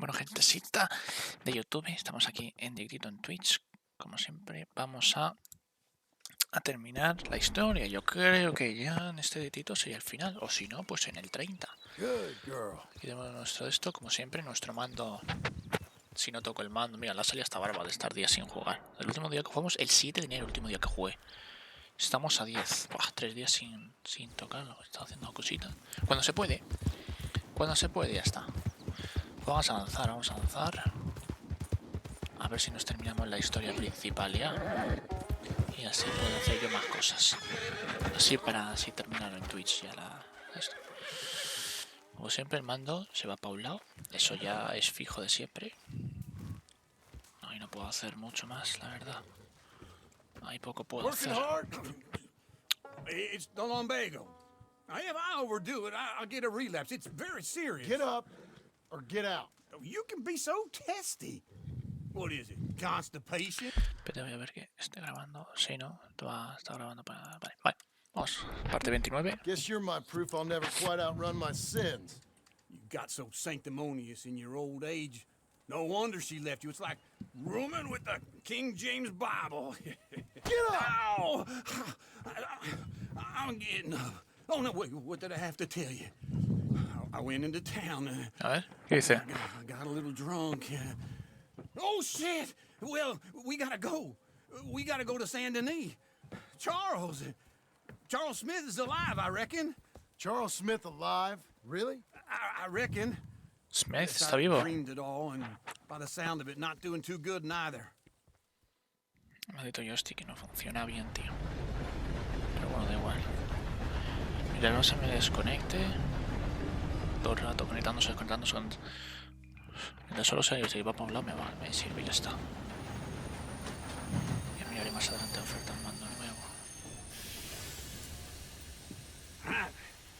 Bueno, gentecita de YouTube, estamos aquí en directo en Twitch. Como siempre, vamos a terminar la historia. Yo creo que ya en este directo sería el final, o si no, pues en el 30. Aquí tenemos nuestro esto, como siempre, nuestro mando. Si no toco el mando, mira, la salida está barba de estar días sin jugar. El último día que jugamos, el 7 de enero, el último día que jugué. Estamos a 10. Buah, 3 días sin tocarlo. Está haciendo cositas. Cuando se puede, ya está. Vamos a avanzar, A ver si nos terminamos la historia principal ya. Y así puedo hacer yo más cosas. Así para así terminar en Twitch ya esto. Como siempre el mando se va para un lado. Eso ya es fijo de siempre. No, y no puedo hacer mucho más, la verdad. Hay poco puedo hacer. It's the lumbago. If I overdo it, I'll get a relapse. It's very serious. Get up or get out. You can be so testy. What is it? Constipation? Pero voy a ver que esté grabando. Sí, ¿no? Está grabando para... Vale. Vamos. Parte 29. Guess you're my proof I'll never quite outrun my sins. You got so sanctimonious in your old age. No wonder she left you. It's like rooming with the King James Bible. Get up! Ow! I'm getting up. Oh, no, wait, what did I have to tell you? I went into town. A ver, ¿qué dice? I got a little drunk. Oh, shit! Well, we gotta go. We gotta go to Saint Denis. Charles Smith is alive, I reckon. Charles Smith alive? Really? I reckon. Smith Yes, está I vivo. dreamed it all, and by the sound of it, not doing too good neither. Maldito joystick que no funciona bien, tío. Pero bueno, da igual. Mira, no se me desconecte. Todo el rato conectándose, desconectándose. Mientras solo se va para un lado, me sirve y ya está. Ya miraré más adelante oferta un mando nuevo.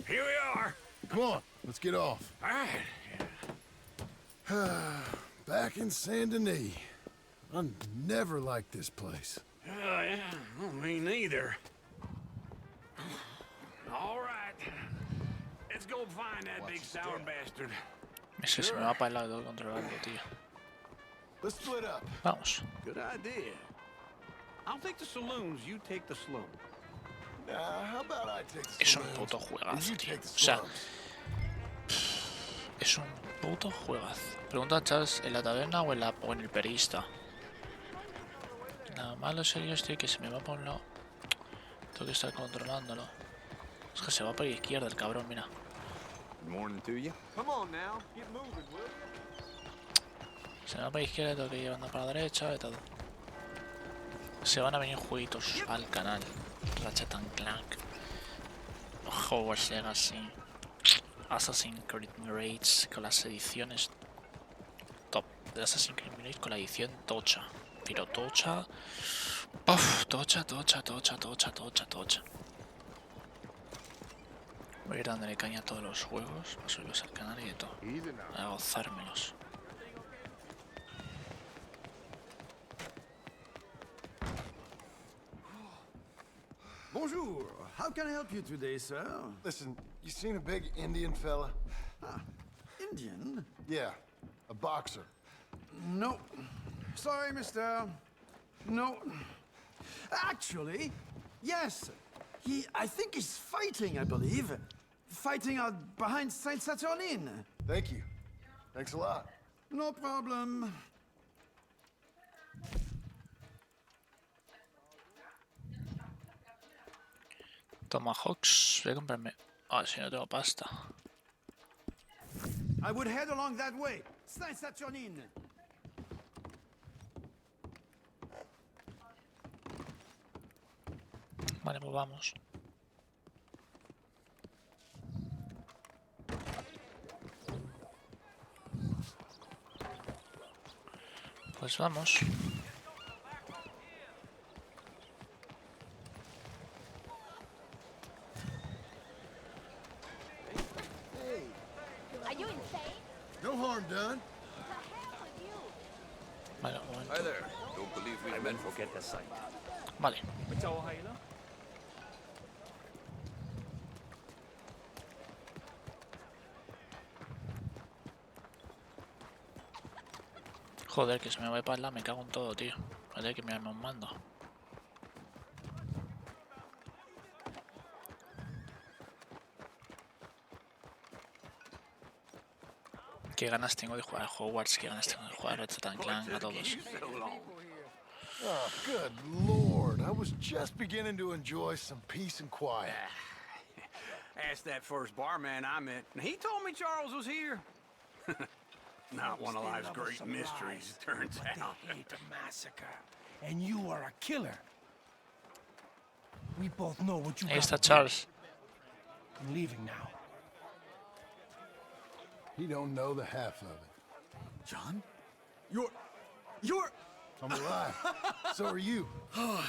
Here we are. Come on, let's get off. All right. Back in Saint Denis. I never liked this place. Yeah, well, me neither. All right. Let's go find that big sour bastard. Ese se me va para el lado controlarlo, tío. Let's split up. Vamos. Good idea. I'll take the saloons, you take the slow. How about I take the Es un saloons, puto and juegazo, you tío. take the O sea, slums? es un puto juegazo. Pregunta a Charles, ¿en la taberna o en el perista? Nada malo es el joystick que se me va por un lado. Tengo que estar controlándolo. Es que se va por la izquierda el cabrón, mira. Good morning to you. Come on now, get moving, will you? Se me va para la izquierda, tengo que ir llevando para la derecha, de todo. Se van a venir jueguitos al canal. Ratchet and Clank, Hogwarts Legacy, Assassin's Creed Mirage con las ediciones top de Assassin's Creed Mirage con la edición tocha. Pero tocha. Uf, tocha. Voy a ir dándole caña a todos los juegos, a subirlos al canal y de todo. A gozármelos. Bonjour. How can I help you today, sir? Listen, you seen a big Indian fella? Indian? Yeah, a boxer. No. Sorry, mister. No. Actually, yes. I think he's fighting, I believe. Fighting out behind Saint Saturnine. Thank you. Thanks a lot. No problem. Tomahawks, voy a comprarme. Ah, si no tengo pasta. I would head along that way. Saint Saturnine. Vale, pues vamos. Pues vamos. Are you insane? No harm done. Vale, un momento. Hi there. Don't believe we meant forget the sight. Vale. Joder, que se me va para el lado, me cago en todo, tío. Voy a tener que mirarme un mando. Qué ganas tengo de jugar a Hogwarts, qué ganas tengo de jugar a Ratchet & Clank, a todos. Oh, good lord. I was just beginning to enjoy some peace and quiet. Asked that first barman I met, and he told me Charles was here. Not one of life's great mysteries, it turns out. They hate a massacre, and you are a killer. We both know what you Ahí got está to do. Charles. I'm leaving now. He don't know the half of it. John? You're... I'm alive. So are you.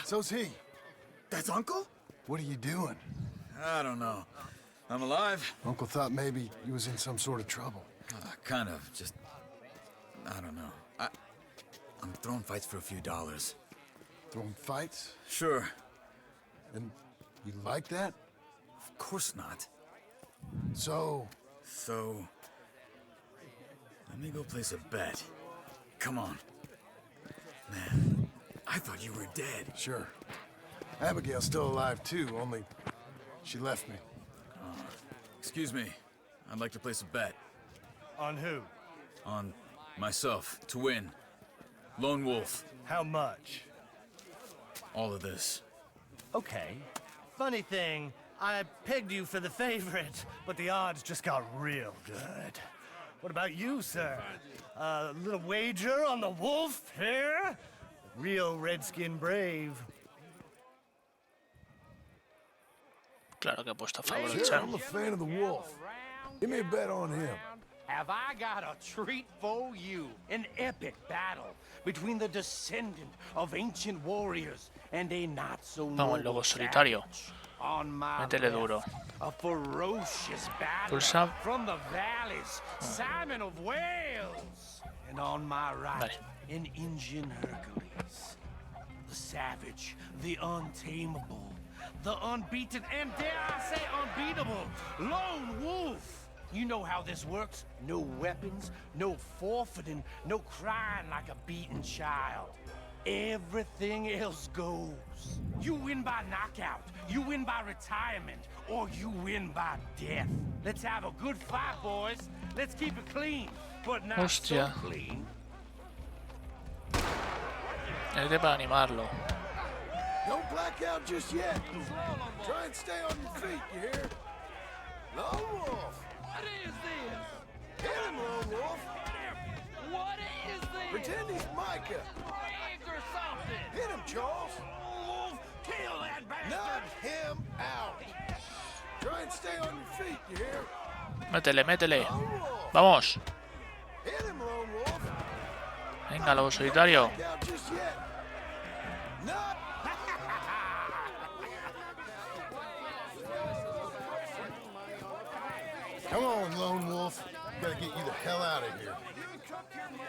So's he. That's Uncle? What are you doing? I don't know. I'm alive. Uncle thought maybe you was in some sort of trouble. Kind of. Just... I don't know. I'm throwing fights for a few dollars. Throwing fights? Sure. And you like that? Of course not. So, let me go place a bet. Come on. Man, I thought you were dead. sure. Abigail's still alive too, only she left me. Excuse me. I'd like to place a bet. On who? On myself, to win. Lone Wolf. How much? All of this. Okay. Funny thing, I pegged you for the favorite, but the odds just got real good. What about you, sir? A little wager on the wolf here? Real redskin brave. Claro que he puesto a favor de Sure, Charles. I'm a fan of the wolf. Give me a bet on him. Have I got a treat for you? An epic battle between the descendant of ancient warriors and a not so Vamos, el noble lobo solitario. savage. On my Métele duro. left, a ferocious battle Pulsa. from the valleys, Simon of Wales. And on my right, Vale. an Indian Hercules. The savage, the untamable, the unbeaten, and dare I say unbeatable, Lone Wolf. You know how this works. No weapons, no forfeiting, no crying like a beaten child. Everything else goes. You win by knockout, you win by retirement, or you win by death. Let's have a good fight, boys. Let's keep it clean, but not Hostia. so clean. Es de para animarlo. Don't black out just yet. Try and stay on your feet, you hear? Lone Wolf. What is this? Hit him, Lone Wolf. What is this? Pretend he's Micah. Rigged or something? Hit him, Charles. Wolf, kill that bastard! Knock him out. Try and stay on your feet, you hear? Métele, métele. Lone Wolf. Vamos. Hit him, Lone Wolf. Venga, lobo solitario. Black out just yet. Knock. Come on, Lone Wolf. Gotta get you the hell out of here.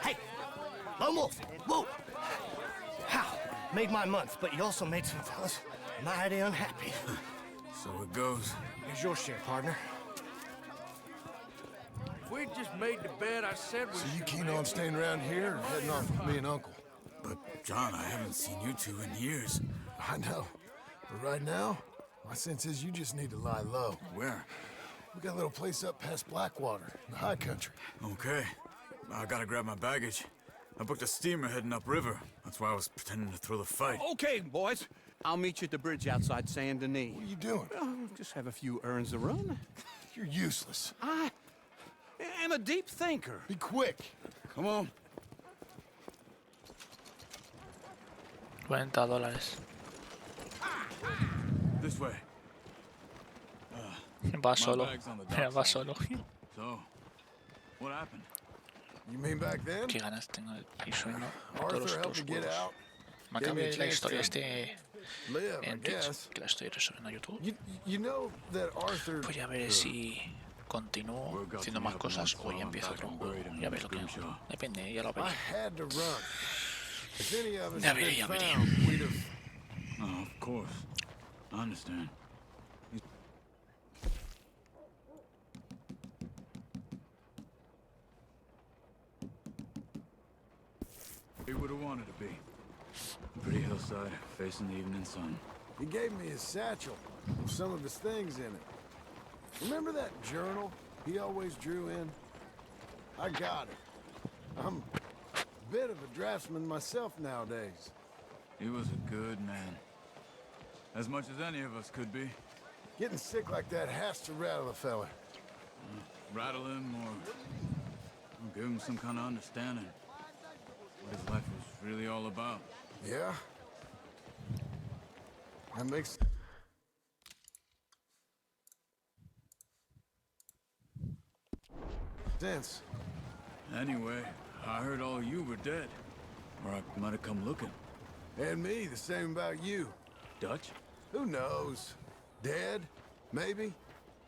Hey! Lone Wolf! Whoa! How? Made my month, but you also made some fellas mighty unhappy. So it goes. Here's your share, partner. If we just made the bet I said we So you keen on staying around here or heading off with me and Uncle? But, John, I haven't seen you two in years. I know. But right now, my sense is you just need to lie low. Where? We got a little place up past Blackwater, in the high country. Okay. I gotta grab my baggage. I booked a steamer heading upriver. That's why I was pretending to throw the fight. Okay, boys. I'll meet you at the bridge outside Saint Denis. What are you doing? Oh, just have a few errands to run. You're useless. I am a deep thinker. Be quick. Come on. $40. This way. Va solo. bag's on the Mira, va solo. So, what happened? You mean back then? Qué ganas tengo de ir subiendo Arthur todos helped los me get juegos. out. Me Gave me acabé a la chance historia to live, I en Twitch, guess. que la estoy resubiendo a YouTube. You know that Arthur... Voy a ver si continúo haciendo más cosas o ya empiezo otro juego. Ya ves lo que hago. Depende, ya lo I veré. had to run. If any of us Ya had veré, been ya veré. found, we'd have... Oh, of course. I understand. He would have wanted to be. Pretty hillside, facing the evening sun. He gave me his satchel with some of his things in it. Remember that journal he always drew in? I got it. I'm a bit of a draftsman myself nowadays. He was a good man. As much as any of us could be. Getting sick like that has to rattle a fella. Rattle him or give him some kind of understanding. What his life was really all about. Yeah? That makes... sense. Anyway, I heard all you were dead. Or I might have come looking. And me, the same about you. Dutch? Who knows? Dead? Maybe?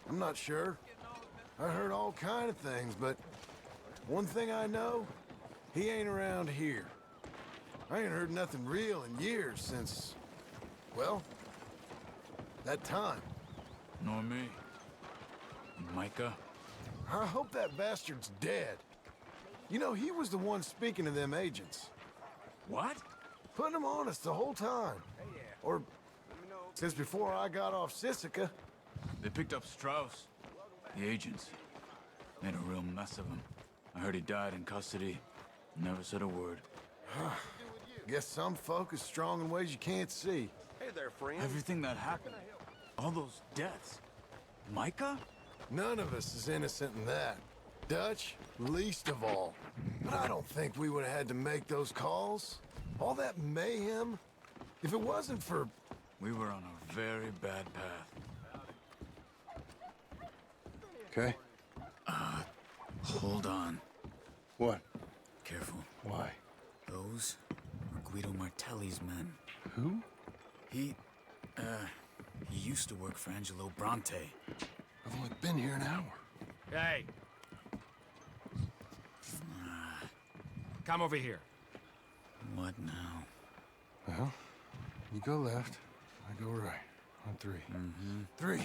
I'm not sure. I heard all kind of things, but one thing I know, he ain't around here. I ain't heard nothing real in years since, well, that time. Nor me. Micah? I hope that bastard's dead. You know, he was the one speaking to them agents. What? Putting them on us the whole time. Or since before I got off Sisika. They picked up Strauss. The agents. Made a real mess of him. I heard he died in custody. Never said a word. Guess some folk is strong in ways you can't see. Hey there, friend. Everything that happened. All those deaths. Micah? None of us is innocent in that. Dutch, least of all. But I don't think we would have had to make those calls. All that mayhem. If it wasn't for... We were on a very bad path. Okay. Hold on. What? Careful. Why? Those were Guido Martelli's men. Who? He used to work for Angelo Bronte. I've only been here an hour. Hey. Come over here. What now? Well, you go left, I go right. On three. Three.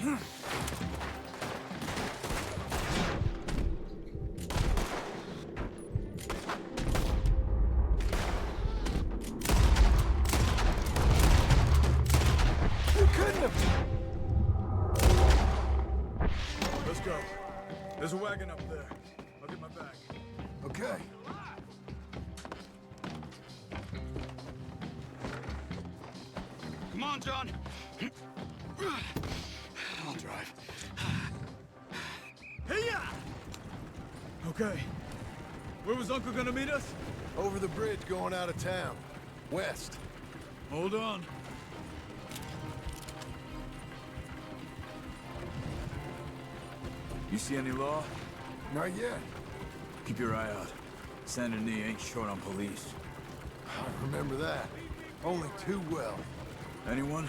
You couldn't have... Let's go. There's a wagon up there. I'll get my bag. Okay. Come on, John. I'll drive. Hey-ya! Okay. Where was Uncle gonna meet us? Over the bridge going out of town. West. Hold on. You see any law? Not yet. Keep your eye out. Saint Denis ain't short on police. I remember that. Only too well. Anyone?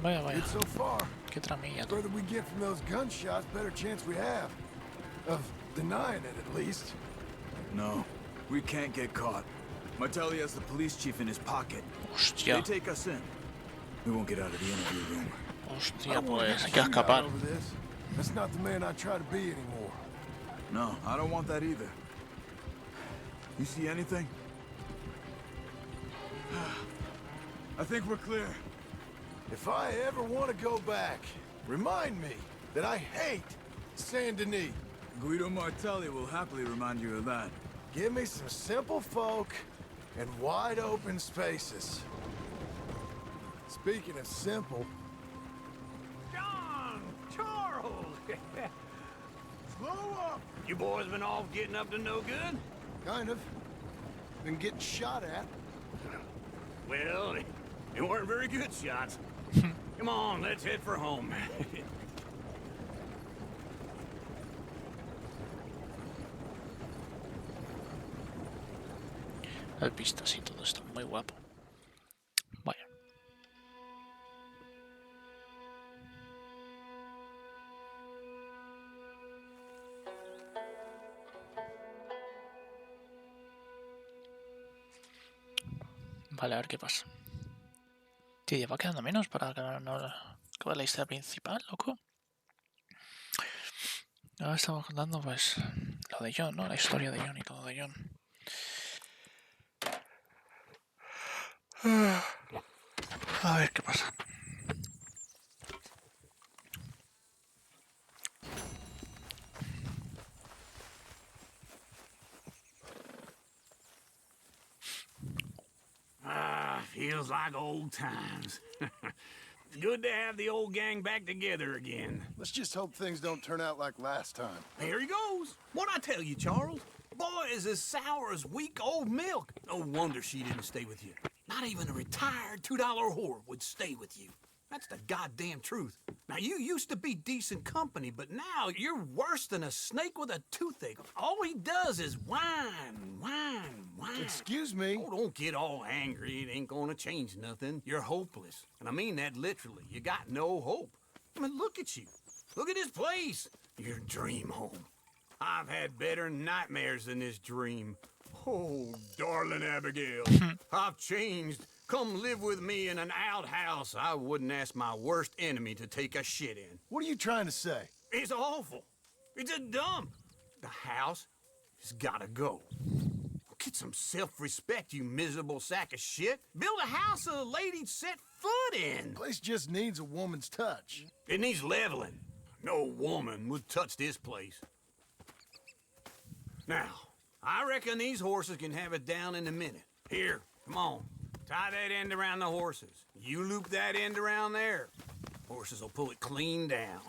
Vaya, vaya. Good so far. Qué tramilla. The further we get from those gunshots, better chance we have. Of denying it, at least. No. We can't get caught. Martelli has the police chief in his pocket. Hostia. They take us in. We won't get out of the interview room. Hostia, pues hay que escapar. Over this. That's not the man I try to be anymore. No, I don't want that either. You see anything? I think we're clear. If I ever want to go back, remind me that I hate Saint Denis. Guido Martelli will happily remind you of that. Give me some simple folk and wide open spaces. Speaking of simple, John! Charles! Slow up! You boys been off getting up to no good? kind of. Been getting shot at. Well, they weren't very good shots. Come on, let's head for home. Las vistas y todo está muy guapo. Vaya. Vale, a ver qué pasa. Tío, ya va quedando menos para acabar la historia principal, loco. Ahora estamos contando, pues, lo de John, ¿no? La historia de John y todo de John. A ver qué pasa. Feels like old times. Good to have the old gang back together again. Let's just hope things don't turn out like last time. Here he goes. What'd I tell you, Charles? Boy is as sour as week-old milk. No wonder she didn't stay with you. Not even a retired $2 whore would stay with you. That's the goddamn truth. Now, you used to be decent company, but now you're worse than a snake with a toothache. All he does is whine, whine, whine. Excuse me? Oh, don't get all angry. It ain't gonna change nothing. You're hopeless. And I mean that literally. You got no hope. I mean, look at you. Look at this place. Your dream home. I've had better nightmares than this dream. Oh, darling Abigail, I've changed. Come live with me in an outhouse I wouldn't ask my worst enemy to take a shit in. What are you trying to say? It's awful. It's a dump. The house has gotta go. Get some self-respect, you miserable sack of shit. Build a house a lady'd set foot in. Place just needs a woman's touch. It needs leveling. No woman would touch this place. Now, I reckon these horses can have it down in a minute. Here, come on. Tie that end around the horses. You loop that end around there. Horses will pull it clean down.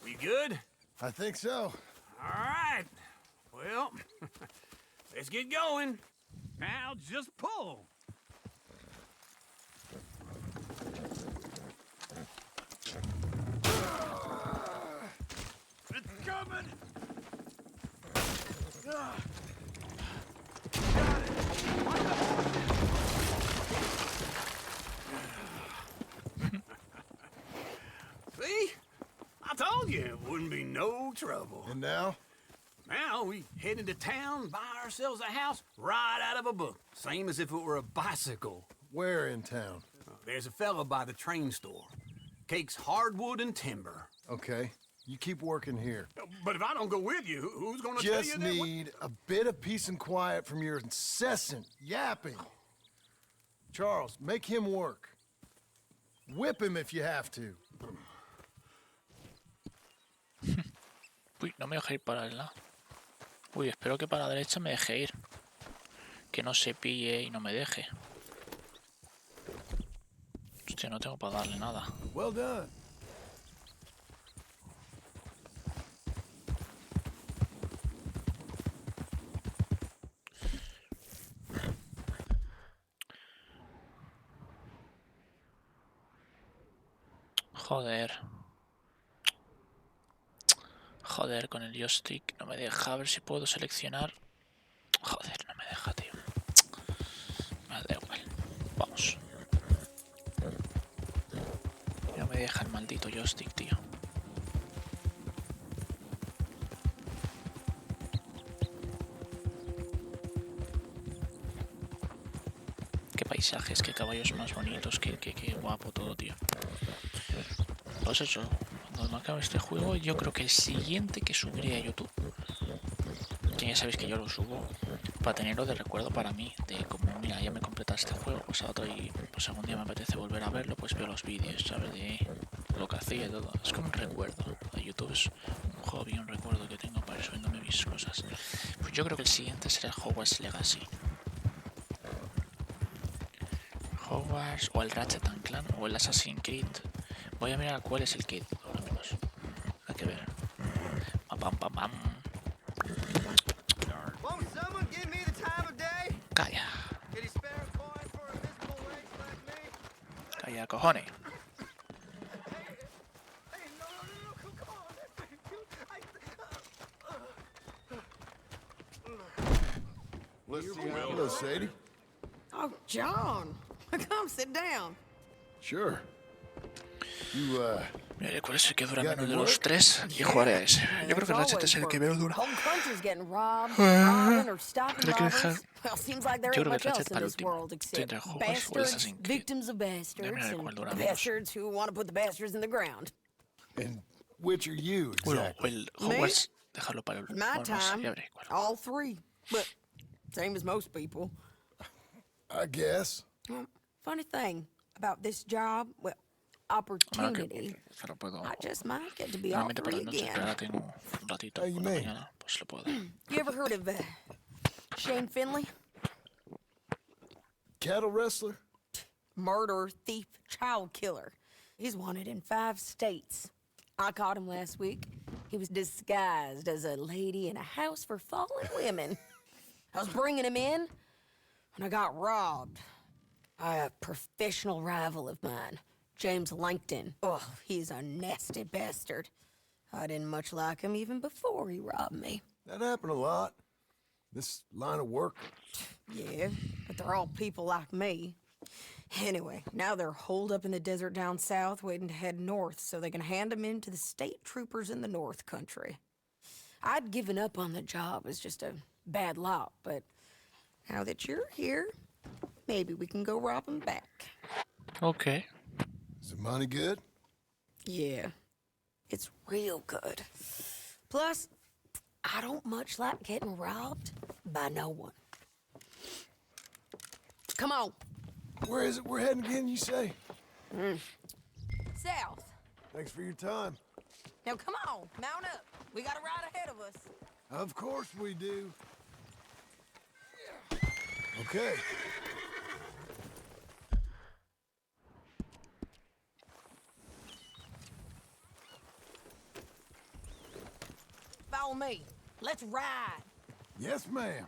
We good? I think so. All right. Well, let's get going. Now just pull. It's coming! See? I told you it wouldn't be no trouble. And now? Now we head into town, buy ourselves a house right out of a book. Same as if it were a bicycle. Where in town? There's a fella by the train store. Cakes hardwood and timber. Okay, you keep working here. But if I don't go with you, who's gonna tell you Just that? need a bit of peace and quiet from your incessant yapping. Charles, make him work. Whip him if you have to. Uy, no me deja ir para el lado. Uy, espero que para la derecha me deje ir. Que no se pille y no me deje. Hostia, no tengo para darle nada. Well done. Joder. Joder, con el joystick no me deja. A ver si puedo seleccionar. Joder, no me deja, tío. Me da igual. Vamos. No me deja el maldito joystick, tío. Qué paisajes, qué caballos más bonitos, qué guapo todo, tío. Pues eso, cuando me acabe este juego, yo creo que el siguiente que subiré a YouTube, que ya sabéis que yo lo subo para tenerlo de recuerdo para mí, de como, mira, ya me completas este juego, pues a otro, y pues algún día me apetece volver a verlo, pues veo los vídeos, ¿sabes? De lo que hacía y todo. Es como un recuerdo. YouTube es un hobby, un recuerdo que tengo para ir subiéndome mis cosas. Pues yo creo que el siguiente será el Hogwarts Legacy. Hogwarts o el Ratchet and Clank o el Assassin's Creed. Voy a mirar cuál es el que ahora menos. Hay que ver. Pam, pam, pam. Calla. Calla, cojones. Hello, Sadie. Oh, John. Come sit down. Sure. You, Miraré cuál es el que dura menos de los tres y jugaré a ese. Yo creo que el Ratchet es el que menos dura. Whole country's getting robbed, robbing or stopping Creo que robbers. Well, seems like there Yo ain't creo que el much else Ratchet in para el this último. world Estoy entre except el Hogwarts o el bastards, Assassin's Creed. victims of bastards, miraré cuál dura and menos. bastards who want to put the bastards in the ground. and which are you Bueno, exactly? o el Hogwarts, dejarlo para el último. My Bueno, no sé, time, ya veré cuál. all three. But same as most people. I guess. Funny thing about this job, well, Hombre, opportunity, que lo puedo... I just might get to be all Normalmente por free la noche, pero again. ahora tengo un ratito How you por la mean? mañana, pues lo puedo dar. You ever heard of Shane Finley? Cattle wrestler? Murderer, thief, child killer. He's wanted in 5 states. I caught him last week. He was disguised as a lady in a house for fallen women. I was bringing him in, and I got robbed by a professional rival of mine, James Langton. Oh, he's a nasty bastard. I didn't much like him even before he robbed me. That happened a lot. This line of work. Yeah, but they're all people like me. Anyway, now they're holed up in the desert down south, waiting to head north so they can hand them in to the state troopers in the north country. I'd given up on the job as just a bad lot, but now that you're here, maybe we can go rob them back. Okay. Is the money good? Yeah, it's real good. Plus, I don't much like getting robbed by no one. Come on. Where is it we're heading again, you say? South. Thanks for your time. Now come on, mount up. We got a ride ahead of us. Of course we do. Okay. Follow me. Let's ride. Yes, ma'am.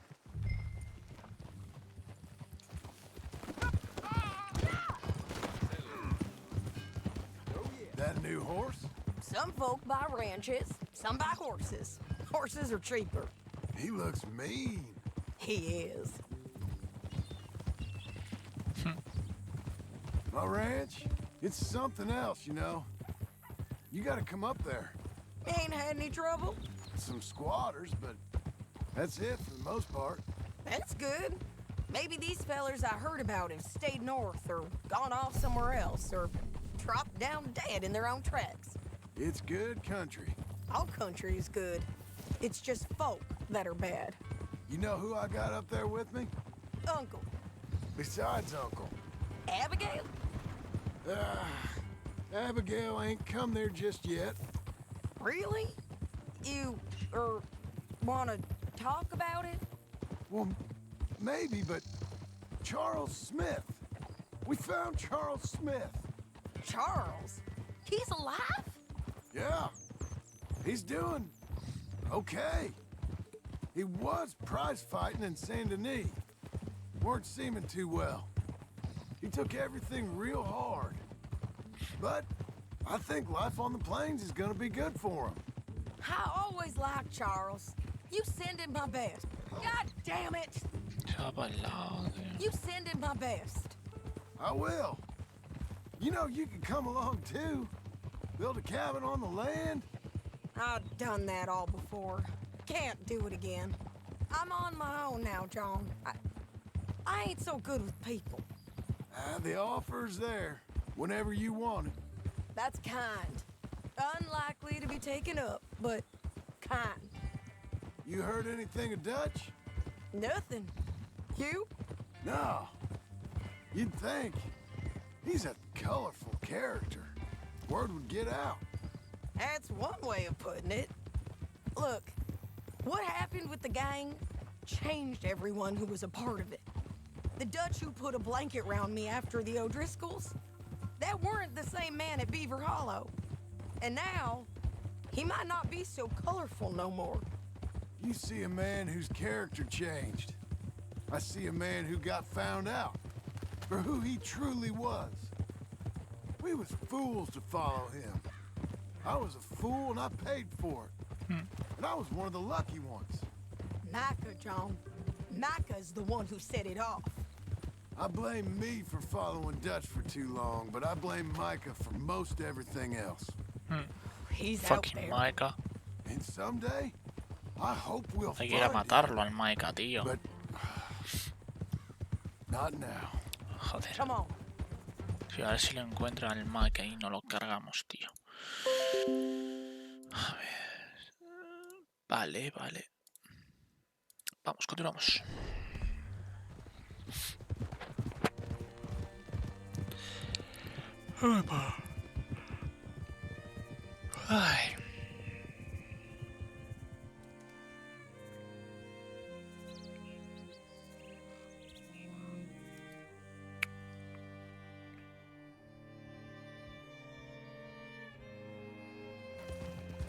That new horse? Some folk buy ranches, some buy horses. Horses are cheaper. He looks mean. He is. My ranch, it's something else, you know. You gotta come up there. Ain't had any trouble? Some squatters, but that's it for the most part. That's good. Maybe these fellers I heard about have stayed north or gone off somewhere else or dropped down dead in their own tracks. It's good country. All country is good. It's just folk that are bad. You know who I got up there with me? Uncle. Besides Uncle. Abigail? Abigail ain't come there just yet. Really? You, wanna talk about it? Well, maybe, but Charles Smith. We found Charles Smith. Charles? He's alive? Yeah. He's doing okay. He was prize fighting in Saint Denis. Weren't seeming too well. He took everything real hard. But I think life on the plains is gonna be good for him. I always liked Charles. You send him my best. God damn it! Chavalada. You send him my best. I will. You know, you can come along too. Build a cabin on the land. I've done that all before. Can't do it again. I'm on my own now, John. I ain't so good with people. The offer's there whenever you want it. That's kind. Unlikely to be taken up, but kind. You heard anything of Dutch? Nothing. You? No. You'd think. He's a colorful character. Word would get out. That's one way of putting it. Look, what happened with the gang changed everyone who was a part of it. The Dutch who put a blanket round me after the O'Driscolls, that weren't the same man at Beaver Hollow. And now, he might not be so colorful no more. You see a man whose character changed. I see a man who got found out for who he truly was. We was fools to follow him. I was a fool and I paid for it. And I was one of the lucky ones. Micah, John. Micah's the one who set it off. I blame me for following Dutch for too long, but I blame Micah for most everything else. He's Fucking out there. Micah. And someday, I hope we'll Hay find que ir a him, matarlo al Micah, tío. but not now. Joder. Come on. Sí, a ver si lo encuentra el Micah y no lo cargamos, tío. A ver. Vale, vale. Vamos, continuamos. Ay.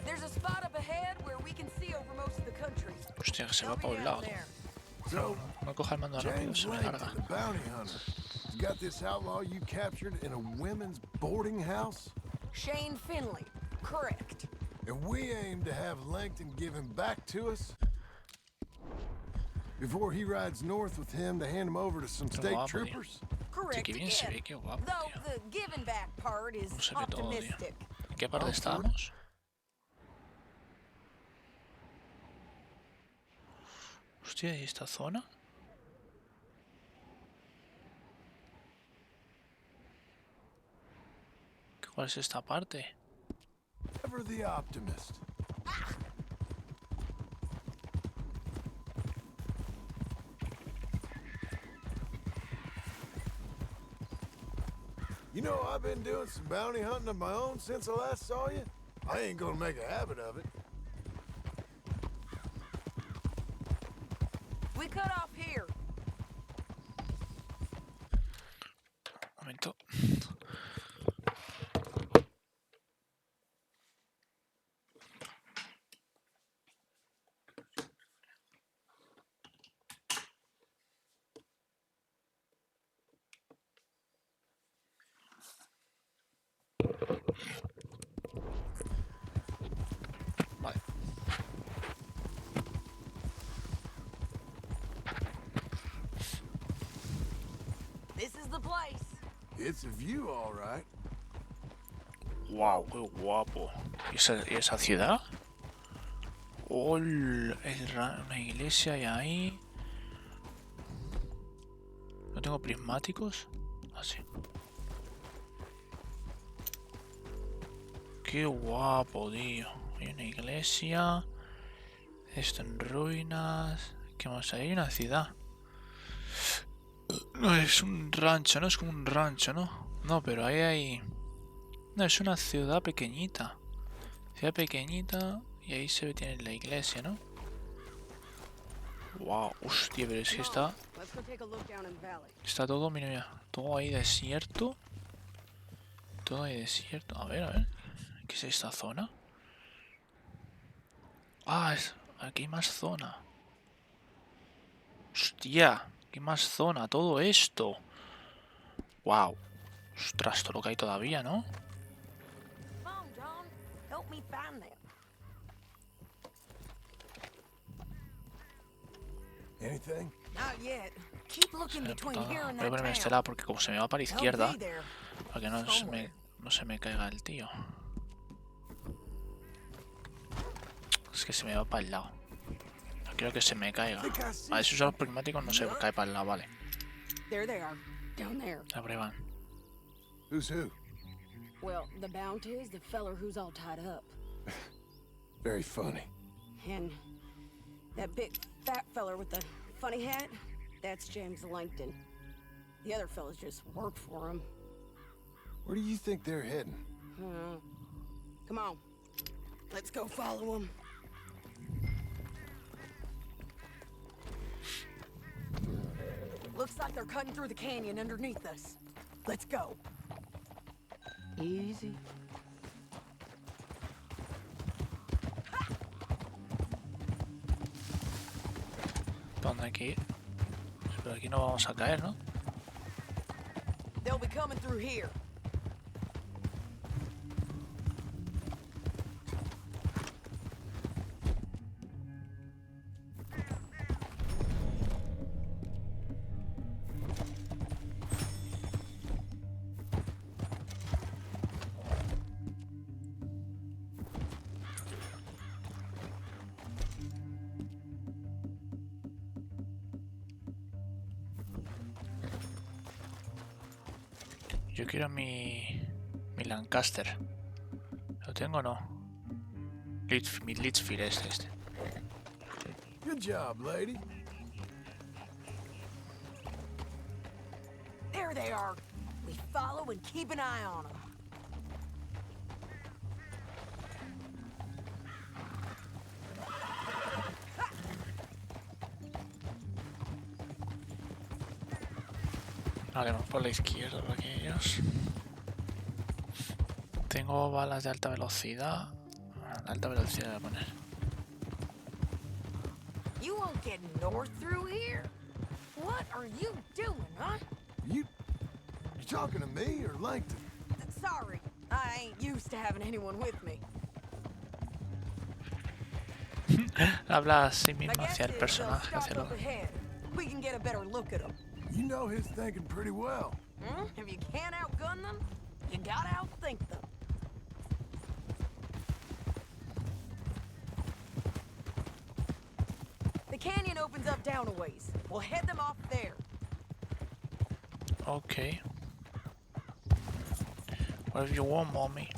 There's a spot up ahead where we can see over most of the country. Hostia, que se va para un lado. So, No coja el mando rápido, James se me Langton, larga. the bounty hunter, has got this outlaw you captured in a women's boarding house? Shane Finley, correct. And we aim to have Langton give him back to us before he rides north with him to hand him over to some state guapo, tío. troopers? Correct Qué bien se ve, again. qué guapo, Though tío. the giving back part is No se ve todo, tío. optimistic. ¿En qué parte Oh, estábamos? Hostia, ¿y esta zona? ¿Cuál es esta parte? Ever the optimist. You know, I've been doing some bounty hunting of my own since I last saw you. I ain't gonna make a habit of it. We cut off here. Un momento. Vale. This is the place. It's a view, all right. Wow, qué guapo. ¿Y esa ciudad? Oh, una iglesia hay ahí. ¿No tengo prismáticos? Ah, sí. Qué guapo, tío. Hay una iglesia. Esto en ruinas. ¿Qué más hay? Hay una ciudad. No, es un rancho, no es como un rancho, ¿no? No, pero ahí hay... No, es una ciudad pequeñita. Ciudad pequeñita y ahí se ve, tiene la iglesia, ¿no? Wow, hostia, pero es que está... Let's go take a look down in the valley. Está todo, mira, mira, todo ahí desierto. Todo ahí desierto. A ver, ¿qué es esta zona? Ah, aquí hay más zona. Hostia, aquí hay más zona, todo esto. Wow. Ostras, todo lo que hay todavía, ¿no? Come on, John. Help me find them. Anything? Not yet. Keep looking between here and Voy a that ponerme este town. lado porque como se me va para la They'll izquierda, be there. para que no se me caiga el tío. Es que se me va para el lado. No quiero que se me caiga. A esos los prismáticos no se cae para el lado, vale. There they are, down there. La prueban. Who's who? Well, the bounty is the feller who's all tied up. Very funny. And that big fat feller with the funny hat, that's James Langton. The other fellas just work for him. Where do you think they're heading? Come on, let's go follow him. Looks like they're cutting through the canyon underneath us. Let's go. Easy. ¿Dónde hay que ir? Pero aquí no vamos a caer, ¿no? They'll be coming through here. Yo quiero mi Lancaster. ¿Lo tengo o no? Mi Litchfield es este. Good job, lady. There they are. We follow and keep an eye on them. Vale, vamos por la izquierda, aquellos. Tengo balas de alta velocidad. De alta velocidad voy a poner. You won't get north through here? What are you doing, huh? You talking to me or Langton? Sorry, I ain't used to having anyone with me. Habla a sí My mismo guess hacia el is they'll personaje, stop hacia lo... up ahead. We can get a better look at them. You know his thinking pretty well. If you can't outgun them, you gotta outthink them. The canyon opens up down a ways. We'll head them off there. Ok. Whatever you want, mommy.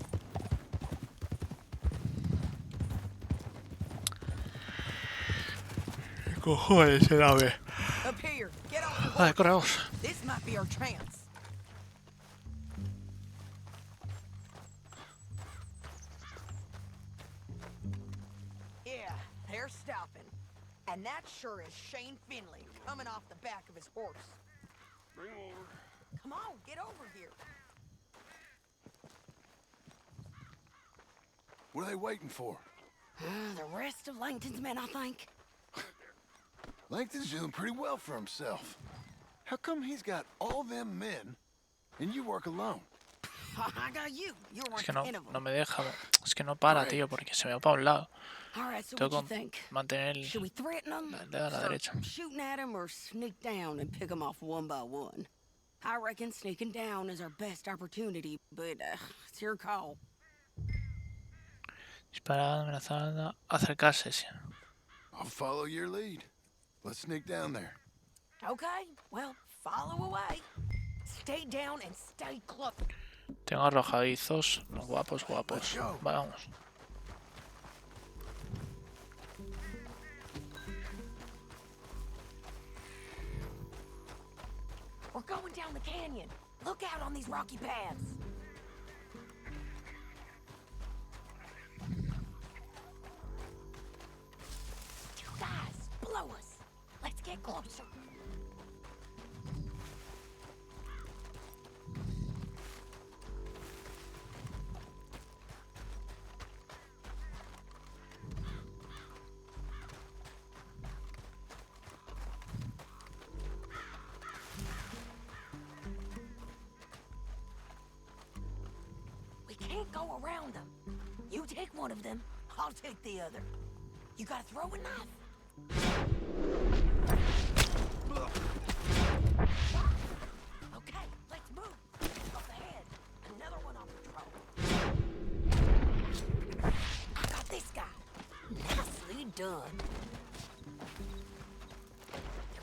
¿Qué cojones el ave? Up here, get off the Vale, horse. corremos. This might be our chance. Yeah, they're stopping. And that sure is Shane Finley coming off the back of his horse. Bring over. Come on, get over here. What are they waiting for? The rest of Langton's men, I think. Langton's doing pretty well for himself. How come he's got all them men and you work alone? I got you. You're Es one que no, 10 of them. no me deja. Es que no para, tío, porque se me va para un lado. All right, so Tengo what que you think? mantener Should we threaten them? el dedo a la derecha. Shooting at them or sneak down and pick them off one by one? I reckon sneaking down is our best opportunity, but it's your call. Disparada, amenazada, acercarse. Sí. I'll follow your lead. Let's sneak down there. Okay, well, follow away. Stay down and stay close. Tengo arrojadizos, los guapos, guapos. Vamos. We're going down the canyon. Look out on these rocky paths. Two guys, blow us. Let's get closer. We can't go around them. You take one of them, I'll take the other. You gotta throw a knife. Okay, let's move. Up ahead. Another one on patrol. I got this guy. Nicely done.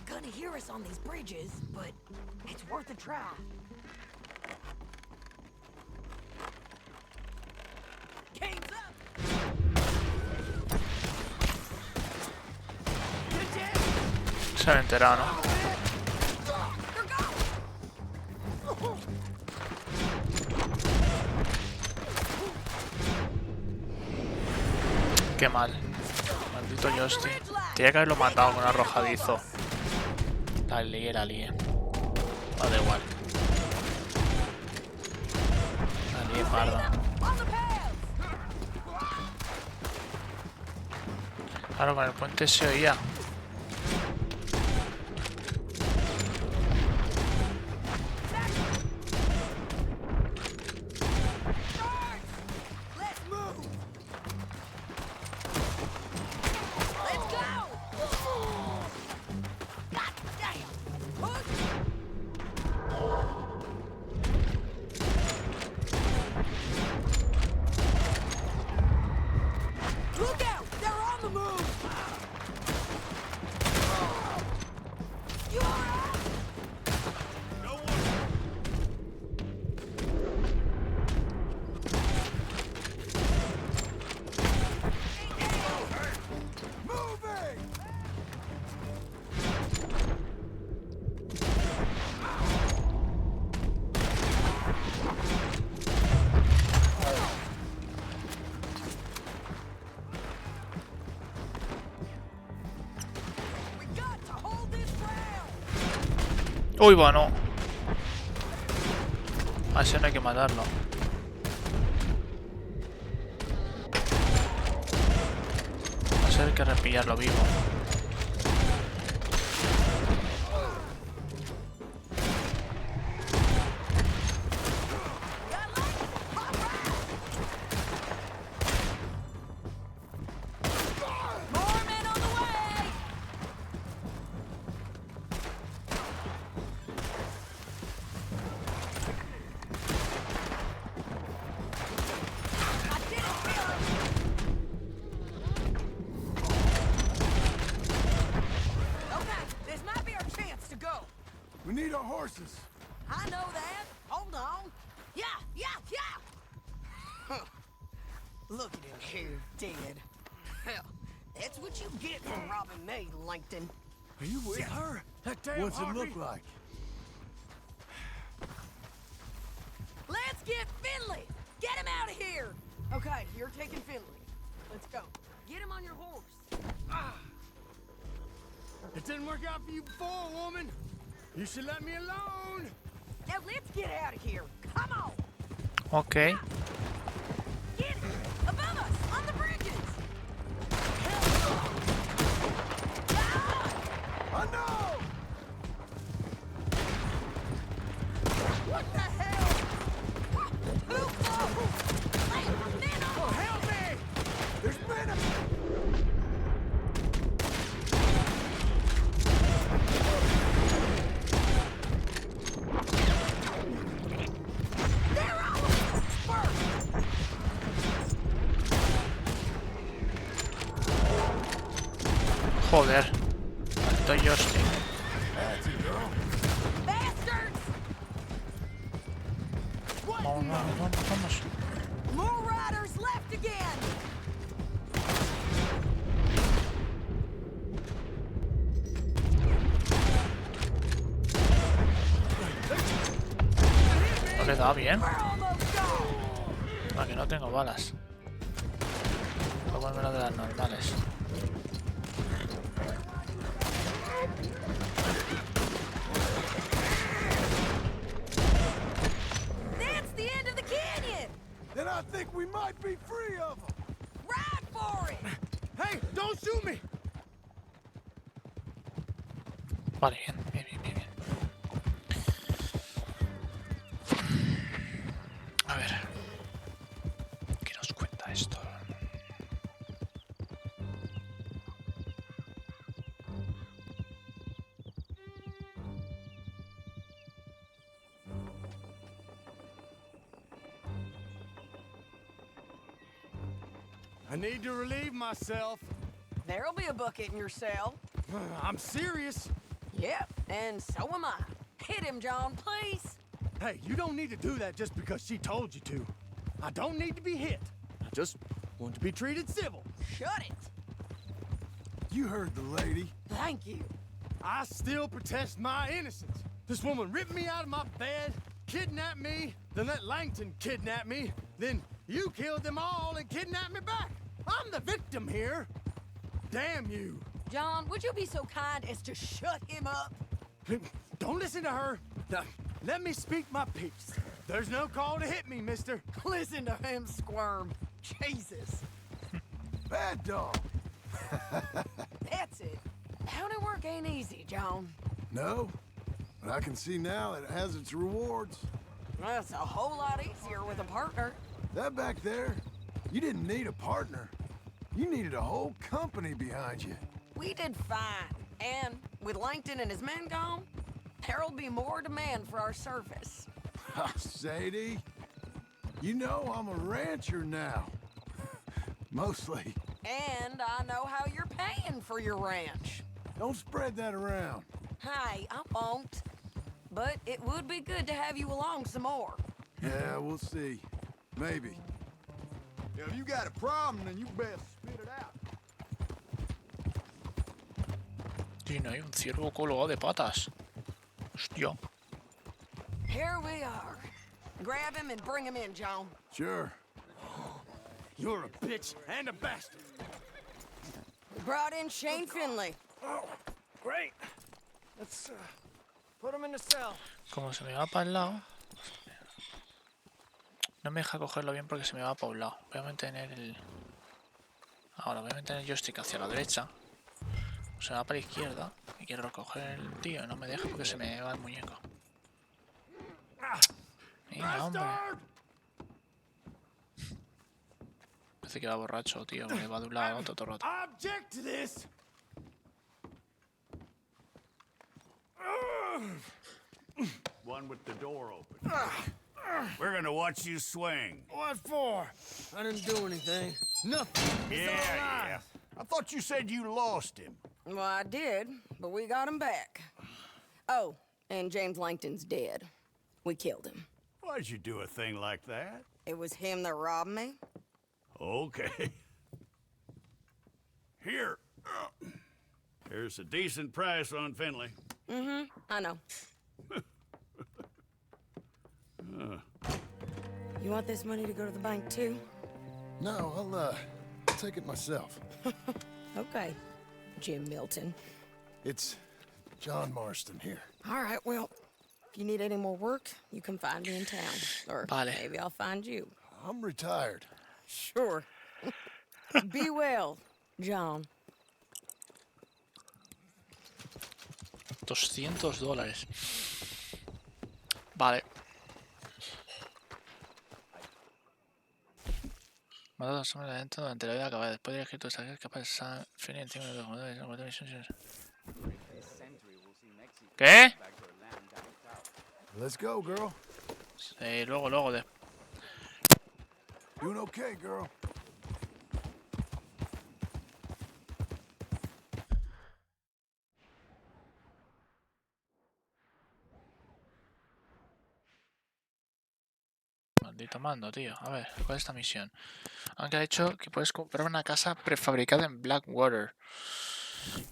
They're gonna hear us on these bridges, but it's worth a try. Game's up. You're dead. Se han enterado, ¿no? They're gone. Qué mal. Maldito Justin. Tenía que haberlo matado con arrojadizo. La lié, la lié. Da igual. La lié parda. On the paths. Claro, con el puente se oía. Let's move. Let's go. God damn. Push. Look out! They're on the move. Uy, bueno. A ese no hay que matarlo. Va a ser que repillarlo vivo. More men on the way! I didn't feel it! Okay, this might be our chance to go. We need our horses. I know that. Hold on. Yeah. Huh. Look at him here, dead. Hell, that's what you get for robbing me, Langton. Are you with her? That damn What's it Harvey. look like? Let's get Finley! Get him out of here! Okay, you're taking Finley. Let's go. Get him on your horse. It didn't work out for you before, woman. You should let me alone. Now let's get out of here. Come on! Ok. Get it! Above us! On the bridges! I know! What the hell? Who? Hey, men on! Help me! There's men up. They're all first! Joder. Alto Justin. That's it, girl. Bastards! Vamos. More riders left again! No le da bien. We're almost gone! Ah, que no tengo balas. Voy a ponerme de las normales. That's the end of the canyon! Then I think we might be free of them. Ride for it! Hey, don't shoot me. Vale, bien. A ver. ¿Qué nos cuenta esto? I need to relieve myself. There'll be a bucket in your cell. I'm serious. Yep, and so am I. Hit him, John, please. Hey, you don't need to do that just because she told you to. I don't need to be hit. I just want to be treated civil. Shut it. You heard the lady. Thank you. I still protest my innocence. This woman ripped me out of my bed, kidnapped me, then let Langton kidnap me, then you killed them all and kidnapped me back. I'm the victim here. Damn you. John, would you be so kind as to shut him up? Don't listen to her. Now, let me speak my piece. There's no call to hit me, mister. Listen to him squirm. Jesus. Bad dog. That's it. County work ain't easy, John. No, but I can see now that it has its rewards. That's a whole lot easier with a partner. That back there, you didn't need a partner. You needed a whole company behind you. We did fine. And with Langton and his men gone, there'll be more demand for our service. Sadie, you know I'm a rancher now. Mostly. And I know how you're paying for your ranch. Don't spread that around. Hey, I won't. But it would be good to have you along some more. Yeah, we'll see. Maybe. If you got a problem, then you best spit it out. Sí, no hay un ciervo colgado de patas. Hostia. Here we are. Grab him and bring him in, John. Sure. You're a bitch and a bastard. We brought in Shane Finley. Oh, great. Let's Put him in the cell. Como se me va para el lado... No me deja cogerlo bien porque se me va para un lado. Voy a mantener el... Ahora voy a mantener el joystick hacia la derecha. Se va para la izquierda. Y quiero recoger el tío. No me deja porque se me va el muñeco. Venga, hombre. Parece que va borracho, tío. Porque va de un lado a otro todo el rato. Object to this. One with the door open. We're gonna watch you swing. What for? I didn't do anything. Nothing. It's all lies. I thought you said you lost him. Well, I did, but we got him back. Oh, and James Langton's dead. We killed him. Why'd you do a thing like that? It was him that robbed me. Okay. Here. Here's a decent price on Finley. Mm-hmm, I know. You want this money to go to the bank, too? No, I'll take it myself. Okay, Jim Milton. It's John Marston here. All right, well, if you need any more work, you can find me in town. Or Vale. maybe I'll find you. I'm retired. Sure. Be well, John. $200. Vale. Modo sobre adentro durante la vida acabada. Después de elegir tus tareas capaz de estar feliz encima de los jugadores. ¿Qué? Let's go, girl. Sí, luego de... Doing okay, girl. Maldito mando, tío. A ver, ¿cuál es esta misión? Aunque ha dicho que puedes comprar una casa prefabricada en Blackwater.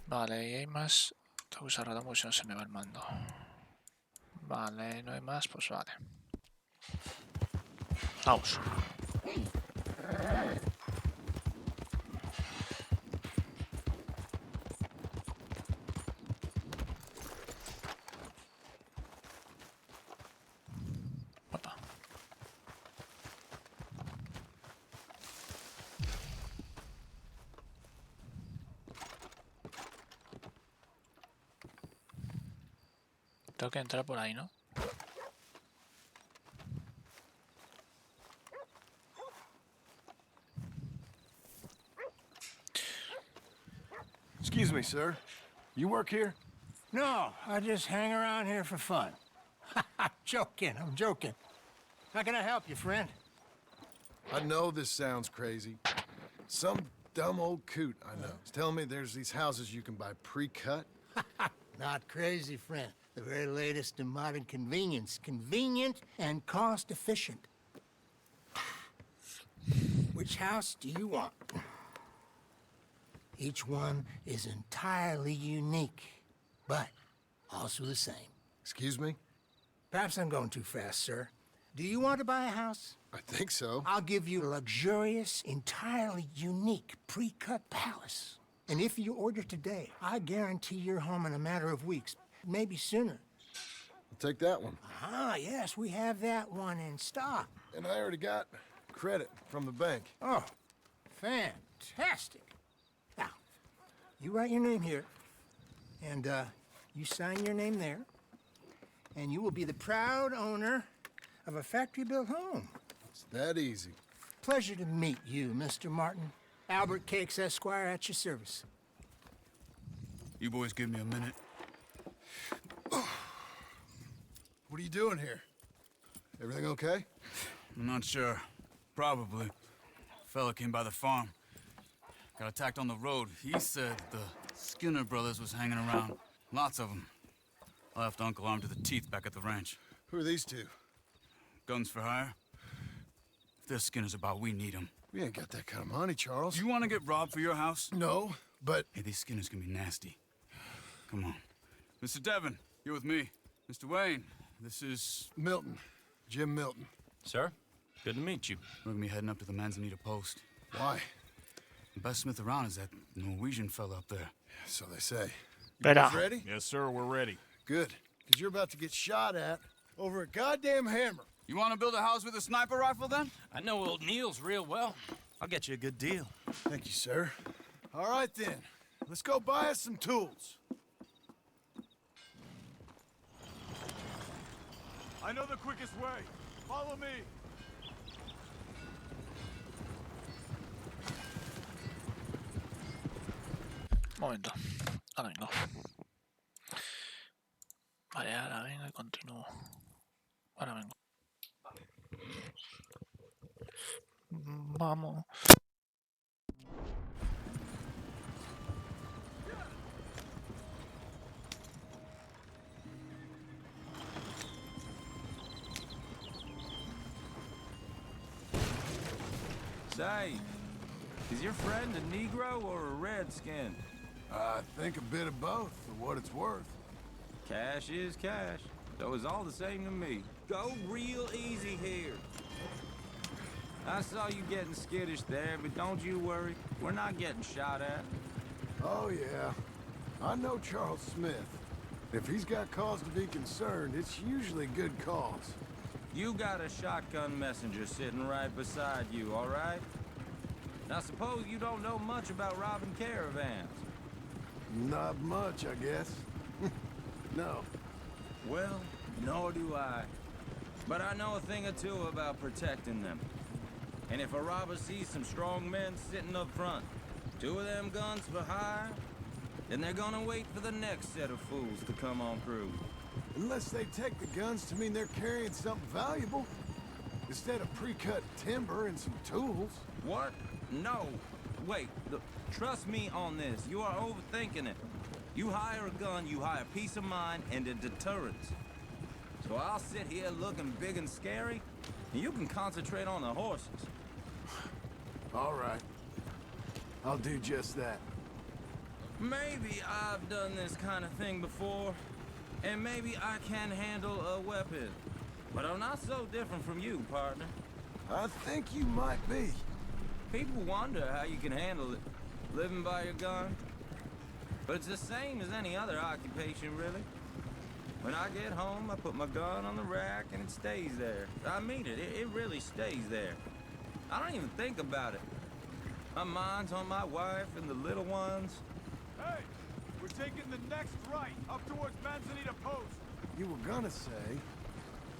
Vale, y hay más... Tengo que usar ratón porque si no se me va el mando. Vale, no hay más, pues vale. Vamos. Opa. Tengo que entrar por ahí, ¿no? Excuse me, sir. You work here? No, I just hang around here for fun. I'm joking. How can I help you, friend? I know this sounds crazy. Some dumb old coot I know is telling me there's these houses you can buy pre-cut. Not crazy, friend. The very latest in modern convenience. Convenient and cost-efficient. Which house do you want? Each one is entirely unique, but also the same. Excuse me? Perhaps I'm going too fast, sir. Do you want to buy a house? I think so. I'll give you a luxurious, entirely unique pre-cut palace. And if you order today, I guarantee you're home in a matter of weeks, maybe sooner. I'll take that one. Ah, yes, we have that one in stock. And I already got credit from the bank. Oh, fantastic. Now, you write your name here, and you sign your name there, and you will be the proud owner of a factory-built home. It's that easy. Pleasure to meet you, Mr. Martin. Albert Cakes, Esquire, at your service. You boys give me a minute. What are you doing here? Everything okay? I'm not sure. Probably. Fella came by the farm. Got attacked on the road. He said the Skinner brothers was hanging around. Lots of them. I left Uncle armed to the teeth back at the ranch. Who are these two? Guns for hire? If they're Skinner's about, we need them. We ain't got that kind of money, Charles. Do you want to get robbed for your house? No, but... Hey, these Skinners can be nasty. Come on. Mr. Devon, you're with me. Mr. Wayne, this is... Milton. Jim Milton. Sir, good to meet you. We're gonna be heading up to the Manzanita post. Why? The best smith around is that Norwegian fella up there. So they say. You Better. guys ready? Yes, sir, we're ready. Good. because you're about to get shot at over a goddamn hammer. You want to build a house with a sniper rifle, then? I know old Neil's real well. I'll get you a good deal. Thank you, sir. All right, then. Let's go buy us some tools. I know the quickest way. Follow me. Momento. Ahora vengo. Vale, ahora vengo y continúo. Ahora vengo. Vamos. Say, is your friend a Negro or a Redskin? I think a bit of both, for what it's worth. Cash is cash, so it's all the same to me. Go real easy here. I saw you getting skittish there, but don't you worry. We're not getting shot at. Oh, yeah. I know Charles Smith. If he's got cause to be concerned, it's usually good cause. You got a shotgun messenger sitting right beside you, all right? Now suppose you don't know much about robbing caravans. Not much, I guess. No. Well, nor do I. But I know a thing or two about protecting them. And if a robber sees some strong men sitting up front, 2 of them guns for hire, then they're gonna wait for the next set of fools to come on through. Unless they take the guns to mean they're carrying something valuable. Instead of pre-cut timber and some tools. What? No. Wait, trust me on this. You are overthinking it. You hire a gun, you hire peace of mind and a deterrence. So I'll sit here looking big and scary, and you can concentrate on the horses. All right. I'll do just that. Maybe I've done this kind of thing before, and maybe I can handle a weapon. But I'm not so different from you, partner. I think you might be. People wonder how you can handle it, living by your gun. But it's the same as any other occupation, really. When I get home, I put my gun on the rack and it stays there. I mean it, it really stays there. I don't even think about it. My mind's on my wife and the little ones. Hey, we're taking the next right, up towards Manzanita Post. You were gonna say.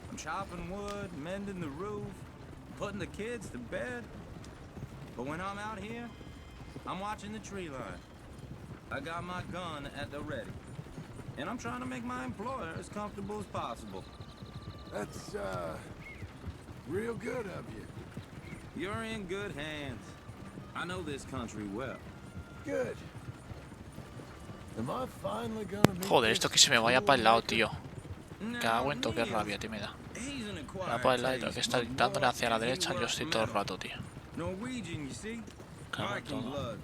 I'm chopping wood, mending the roof, putting the kids to bed. But when I'm out here, I'm watching the tree line. I got my gun at the ready. And I'm trying to make my employer as comfortable as possible. That's, real good of you. You're in good hands. I know this country well. Good. Am I finally gonna meet Joder, this esto que se me vaya para el lado, tío. Now, Cago en todo, qué Neil's- rabia, tío, me da. he's an Me acquired va por el lado y tengo que taste estar for dándole war hacia la as he derecha, yo was estoy for todo el metal. rato, tío. Norwegian, you see? Cago en Viking todo. blood.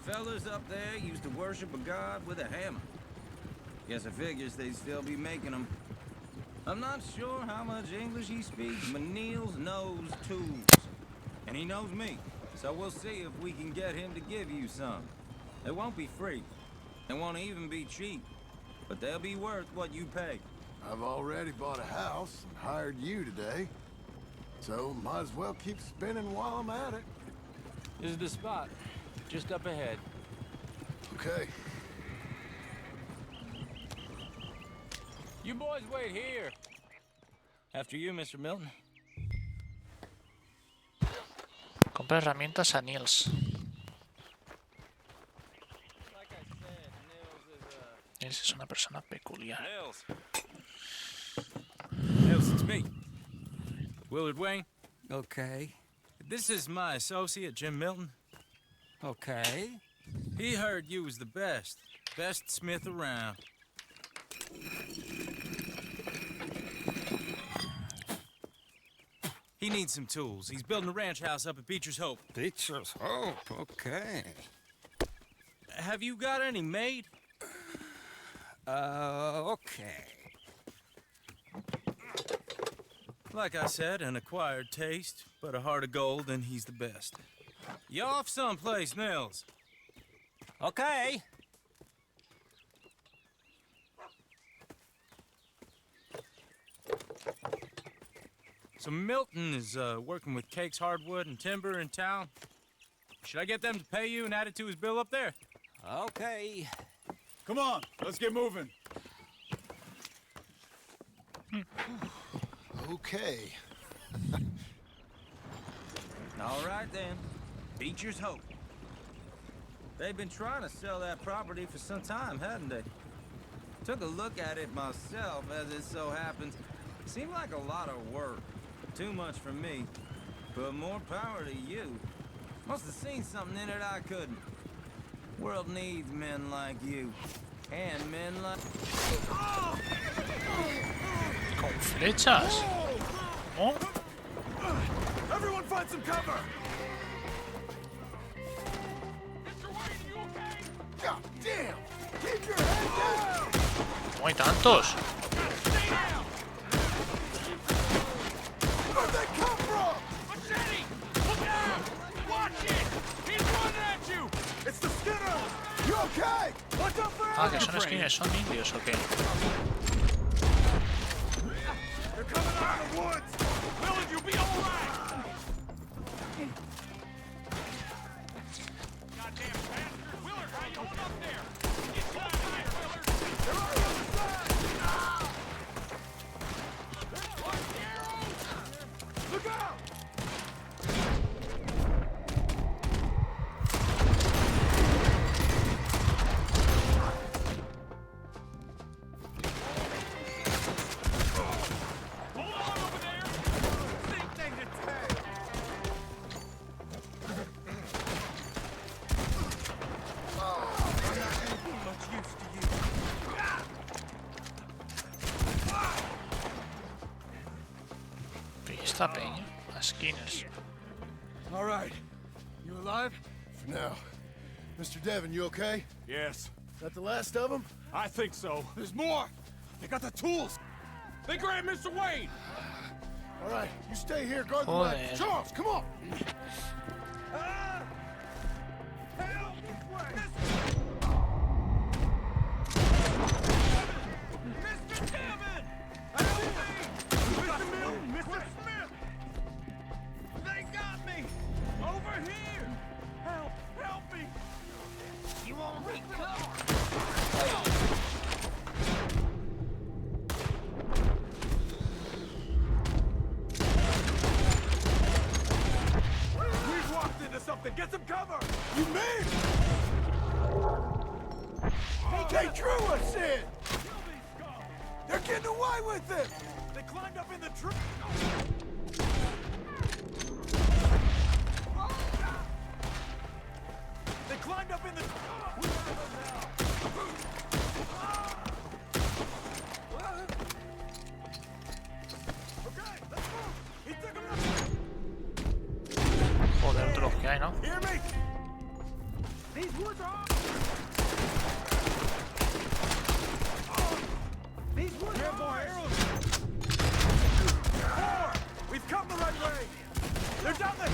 Fellas up there used to worship a god with a hammer. Guess I figures they'd still be making them. I'm not sure how much English he speaks, but Niels knows tools. And he knows me. So we'll see if we can get him to give you some. They won't be free. They won't even be cheap. But they'll be worth what you pay. I've already bought a house and hired you today. So might as well keep spinning while I'm at it. This is the spot. Just up ahead. Okay. You boys wait here. After you, Mr. Milton. Compra herramientas a Niels. Niels es una persona peculiar. Nils, it's me. Willard Wayne. Okay. This is my associate, Jim Milton. Okay. He heard you was the best. Best smith around. He needs some tools. He's building a ranch house up at Beecher's Hope. Beecher's Hope. Okay. Have you got any made? Okay. Like I said, an acquired taste, but a heart of gold, and he's the best. You off someplace, Nils? Okay. So Milton is working with Cake's hardwood and timber in town. Should I get them to pay you and add it to his bill up there? Okay. Come on, let's get moving. Okay. All right, then. Beecher's hope. They've been trying to sell that property for some time, hadn't they? Took a look at it myself, as it so happens. Seemed like a lot of work. Too much for me. But more power to you. Must have seen something in it I couldn't. World needs men like you. And men like... Con flechas. ¿Oh? Everyone find some cover! God damn! Keep your head down! ¿Cómo hay tantos? Where'd they come from? Machete! Look out! Watch it! He's running at you! It's the Skinners! You okay? Watch out for Ah, que son esquinas, son indios o qué. They're coming out of the woods! Willard, you'll be alright! Goddamn bastard! Willard, how you holding up there? Get you out of here, Willard! They're on the other side! Watch the arrows! Look out! Hold on over there! Same thing to tag! Much use to you. ¿Y esta peña? Las esquinas. All right. You alive? For now. Mr. Devon, you okay? Yes, That the last of them? I think so. There's more! They got the tools! They grabbed Mr. Wayne! All right, you stay here, guard the Joder. ledge. Charles, come on! Ah! Help! Mr. Devon! Help me! Mr. Milton! Mr. Smith! They got me! Over here! Help! Help me! You won't recover! We've walked into something! Get some cover! You mean? They drew us in! Kill these scum! They're getting away with it! They climbed up in the tree! They climbed up in the... We have them now! Okay, let's move! He took him out! Joder, otros que hay, ¿no? Hear me? These woods are... These woods are arrows! Four! We've come the right way! They're down there!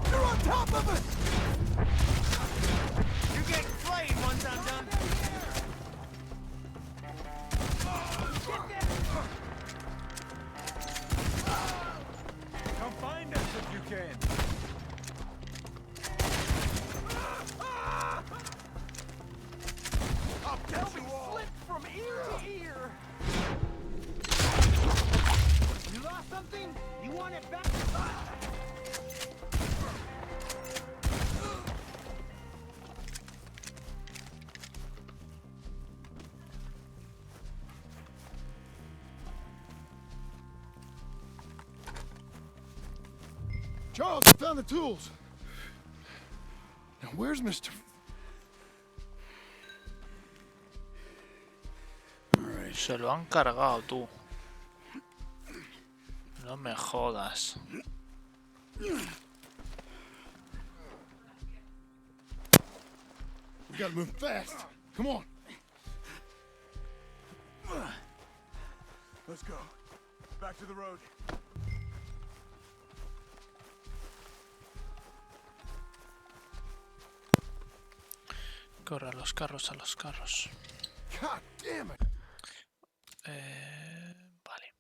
They're on top of us! You're getting flayed once I'm done. Come find us if you can! I'll tell you all! Slip from ear to ear! You lost something? You want it back? Charles, I found the tools. Now, where's Mr. Se lo han cargado, tú. No me jodas. We gotta move fast. Come on. Let's go. Back to the road. Corre a los carros, a los carros. God damn it. Vale.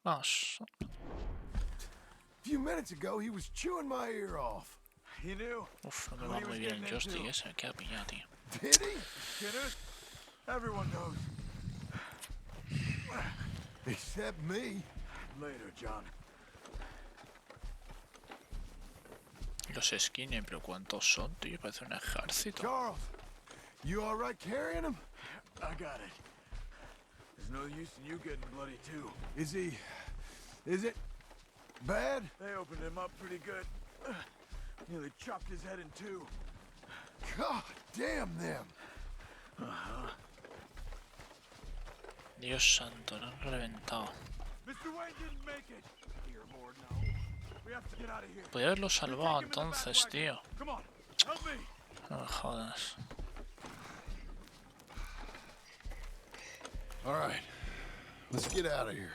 Vamos. A few minutes ago, he was chewing my ear off. You knew? Uf, no me va muy bien el joystick ese, me queda pillado, tío. Did he? Skinner? Everyone knows. Except me. Later, John. Los Skinner, pero ¿cuántos son, tío? Parece un ejército. Charles, you all right carrying him? I got it. There's no use in you getting bloody too. Is it bad? They opened him up pretty good. Nearly chopped his head in two. God damn them. Dios santo, lo han reventado. Mr. Wayne didn't make it. Dear Lord, no. We have to get out of here. Podría haberlo salvado entonces, tío. Come on, help me. No me jodas. All right, let's get out of here.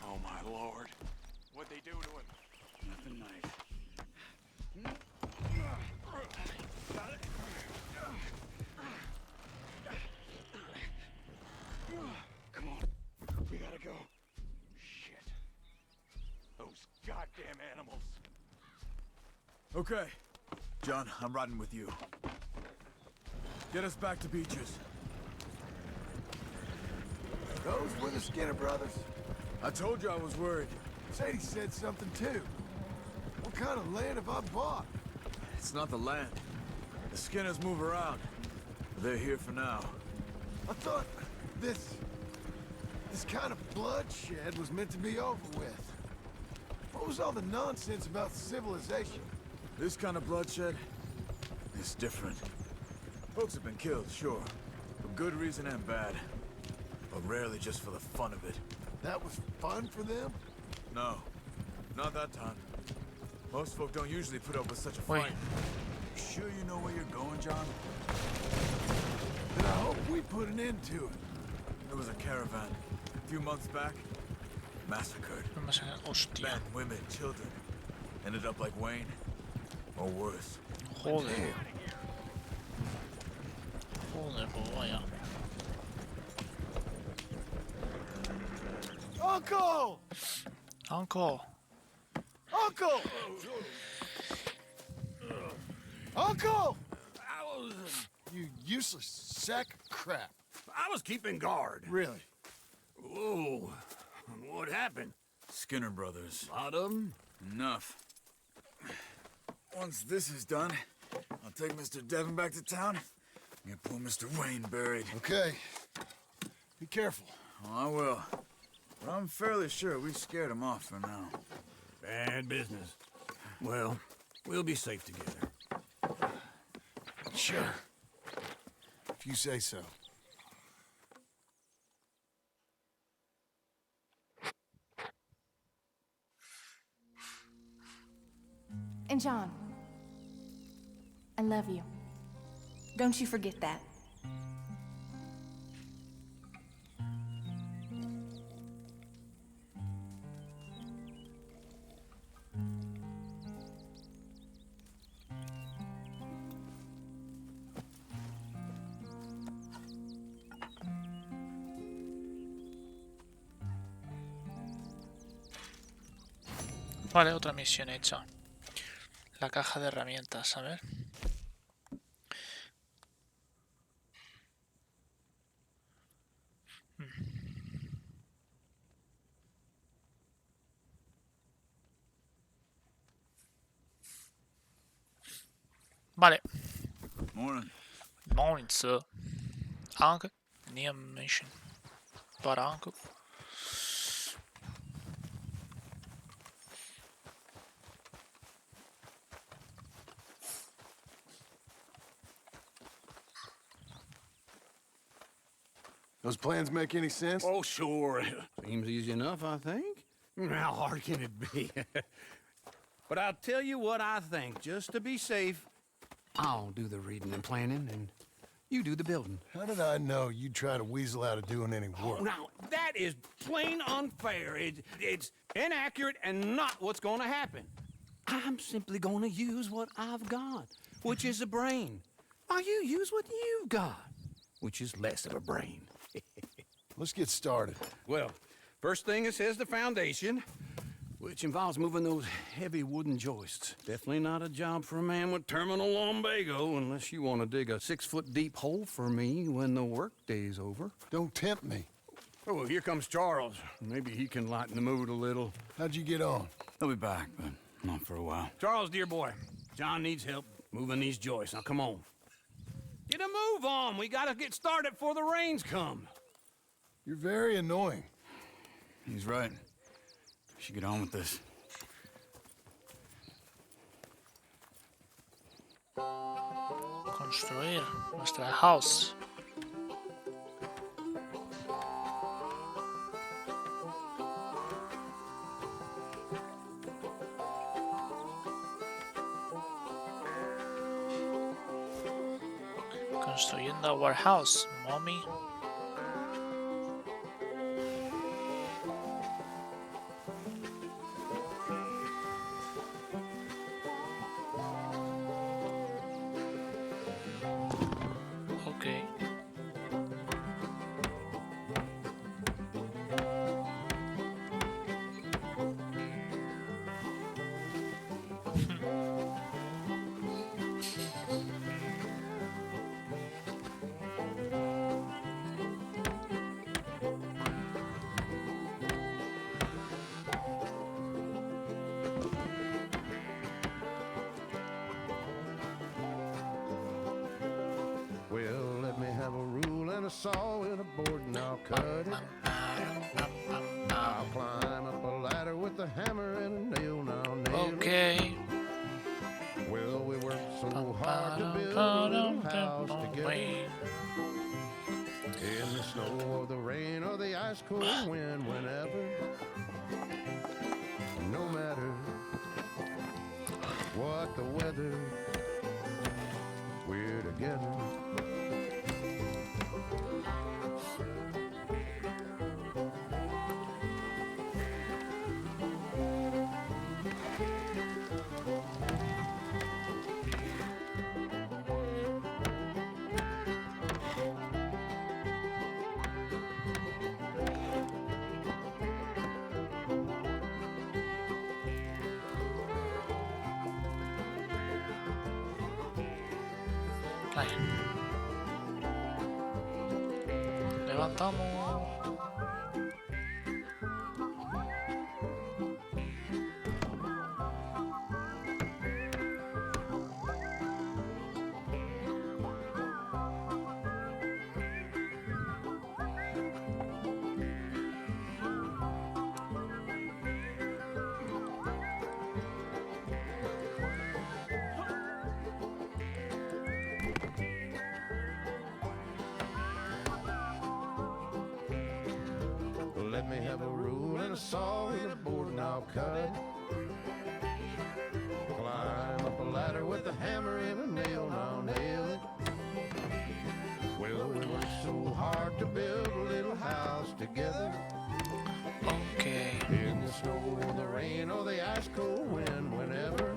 Oh my Lord. What'd they do to him? Nothing nice. Got it? Come on. We gotta go. Shit. Those goddamn animals. Okay. John, I'm riding with you. Get us back to Beaches. Those were the Skinner brothers. I told you I was worried. Sadie said something too. What kind of land have I bought? It's not the land. The Skinners move around. But they're here for now. I thought this kind of bloodshed was meant to be over with. What was all the nonsense about civilization? This kind of bloodshed is different. Folks have been killed, sure. For good reason and bad. But rarely just for the fun of it. That was fun for them? No, not that time. Most folk don't usually put up with such a Wait. fight. You sure you know where you're going, John? Then I hope we put an end to it. There was a caravan a few months back. Massacred. Vamos a... Hostia. Men, women, children. Ended up like Wayne. Or worse. Joder. Joder, pues vaya. Uncle! Uncle. Uncle! Uncle! You useless sack of crap. I was keeping guard. Really? Whoa. What happened? Skinner brothers. A lot of them? Enough. Once this is done, I'll take Mr. Devon back to town and get poor Mr. Wayne buried. Okay. Be careful. Oh, I will. But I'm fairly sure we scared him off for now. Bad business. Well, we'll be safe together. Sure. If you say so. And John, I love you. Don't you forget that. Vale, otra misión hecha. La caja de herramientas, a ver. Vale. Morning. Morning, sir. Uncle, new mission. But uncle. Those plans make any sense? Oh, sure. Seems easy enough, I think. How hard can it be? But I'll tell you what I think, just to be safe. I'll do the reading and planning, and you do the building. How did I know you'd try to weasel out of doing any work? Oh, now, that is plain unfair. It's inaccurate and not what's going to happen. I'm simply going to use what I've got, which is a brain. While you use what you've got, which is less of a brain. Let's get started. Well, First thing it says the foundation, which involves moving those heavy wooden joists. Definitely not a job for a man with terminal lumbago unless you want to dig a 6-foot deep hole for me when the workday's over. Don't tempt me. Oh, here comes Charles. Maybe he can lighten the mood a little. How'd you get on? He'll be back, but not for a while. Charles, dear boy, John needs help moving these joists. Now, come on. Get a move on. We gotta get started before the rains come. You're very annoying. He's right. We should get on with this. Construir nuestra house. Construyendo our house, mommy. Okay. Well, let me have a rule and a saw and a board and I'll cut it. I'll climb up a ladder with a hammer and a nail and I'll nail Okay. it. Well, we worked so hard to build a little house together. In the snow or the rain or the ice cold wind, whenever. No matter what the weather, we're together. Ahí. Levantamos. Let me have a rule and a saw and a board and I'll cut. Climb up a ladder with a hammer and a nail and I'll nail it. Well, we worked so hard to build a little house together. Okay. In the snow or the rain or the ice cold wind, whenever.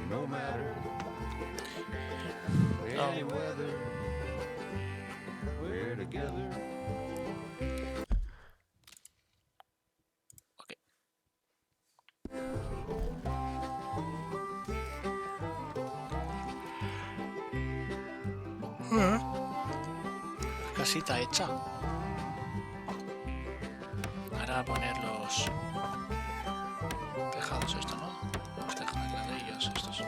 No matter any weather, we're together. Okay. Casita hecha. Ahora poner los tejados esto, ¿no? Los tejados, ladrillos estos.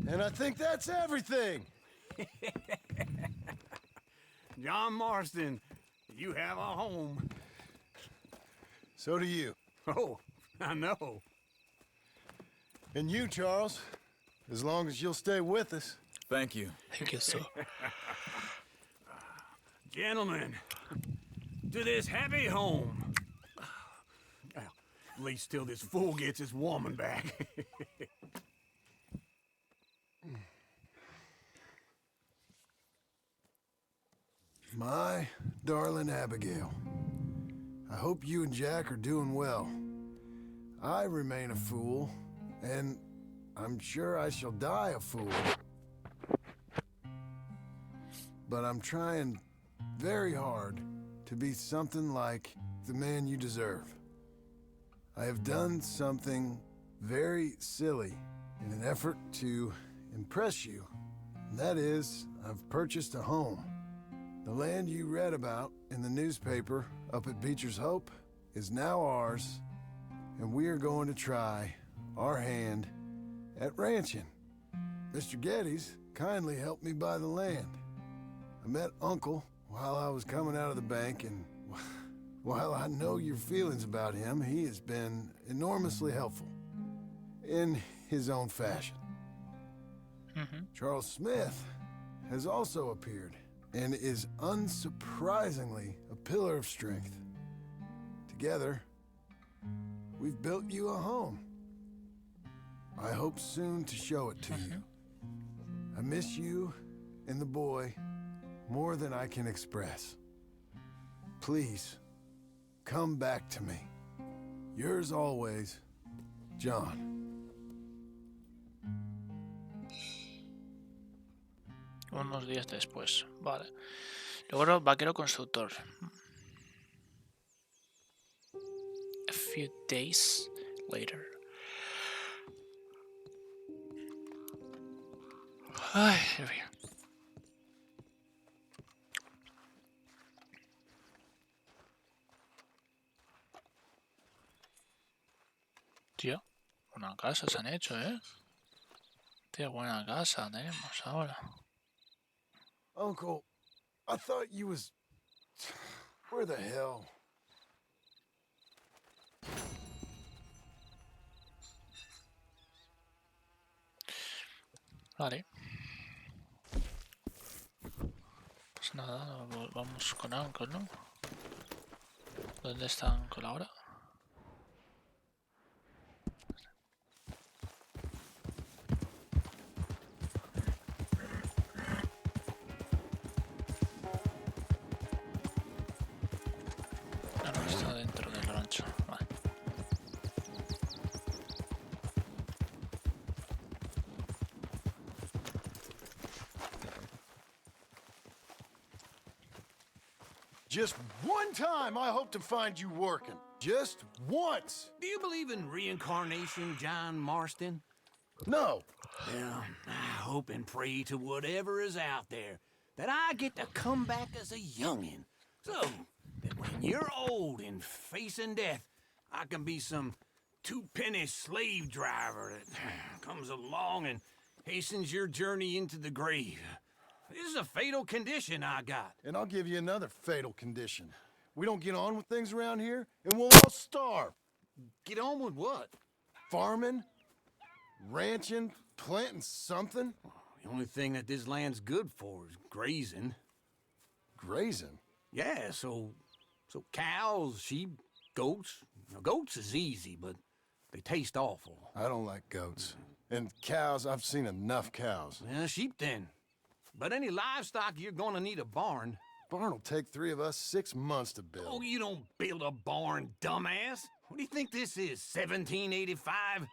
And I think that's everything. John Marston, you have a home. So do you. Oh, I know. And you, Charles, as long as you'll stay with us. Thank you. Thank you, sir. Gentlemen, to this happy home. Well, at least till this fool gets his woman back. My, darling Abigail. I hope you and Jack are doing well. I remain a fool, and I'm sure I shall die a fool. But I'm trying very hard to be something like the man you deserve. I have done something very silly in an effort to impress you. And that is, I've purchased a home. The land you read about in the newspaper up at Beecher's Hope is now ours, and we are going to try our hand at ranching. Mr. Geddes kindly helped me buy the land. I met Uncle while I was coming out of the bank, and while I know your feelings about him, he has been enormously helpful in his own fashion. Charles Smith has also appeared and is unsurprisingly a pillar of strength. Together, we've built you a home. I hope soon to show it to you. I miss you and the boy more than I can express. Please, come back to me. Yours always, John. Unos días después, vale. Luego vaquero constructor. A few days later. Ay, Dios mío. Tío, una casa se han hecho, ¿eh? Tío, buena casa tenemos ahora. Uncle, I thought you was... Where the hell? Vale. Pues nada, vamos con Uncle, ¿no? ¿Dónde está Uncle ahora? Está dentro del rancho. Vale. Just one time I hope to find you working. Just once. Do you believe in reincarnation, John Marston? No. Well, I hope and pray to whatever is out there that I get to come back as a youngin'. So that when you're old and facing death, I can be some two-penny slave driver that comes along and hastens your journey into the grave. This is a fatal condition I got. And I'll give you another fatal condition. We don't get on with things around here, and we'll all starve. Get on with what? Farming, ranching, planting something. The only thing that this land's good for is grazing. Grazing? Yeah, so cows, sheep, goats. Now, goats is easy, but they taste awful. I don't like goats. And cows, I've seen enough cows. Yeah, sheep then. But any livestock, you're gonna need a barn. Barn will take 3 of us 6 months to build. Oh, you don't build a barn, dumbass. What do you think this is, 1785?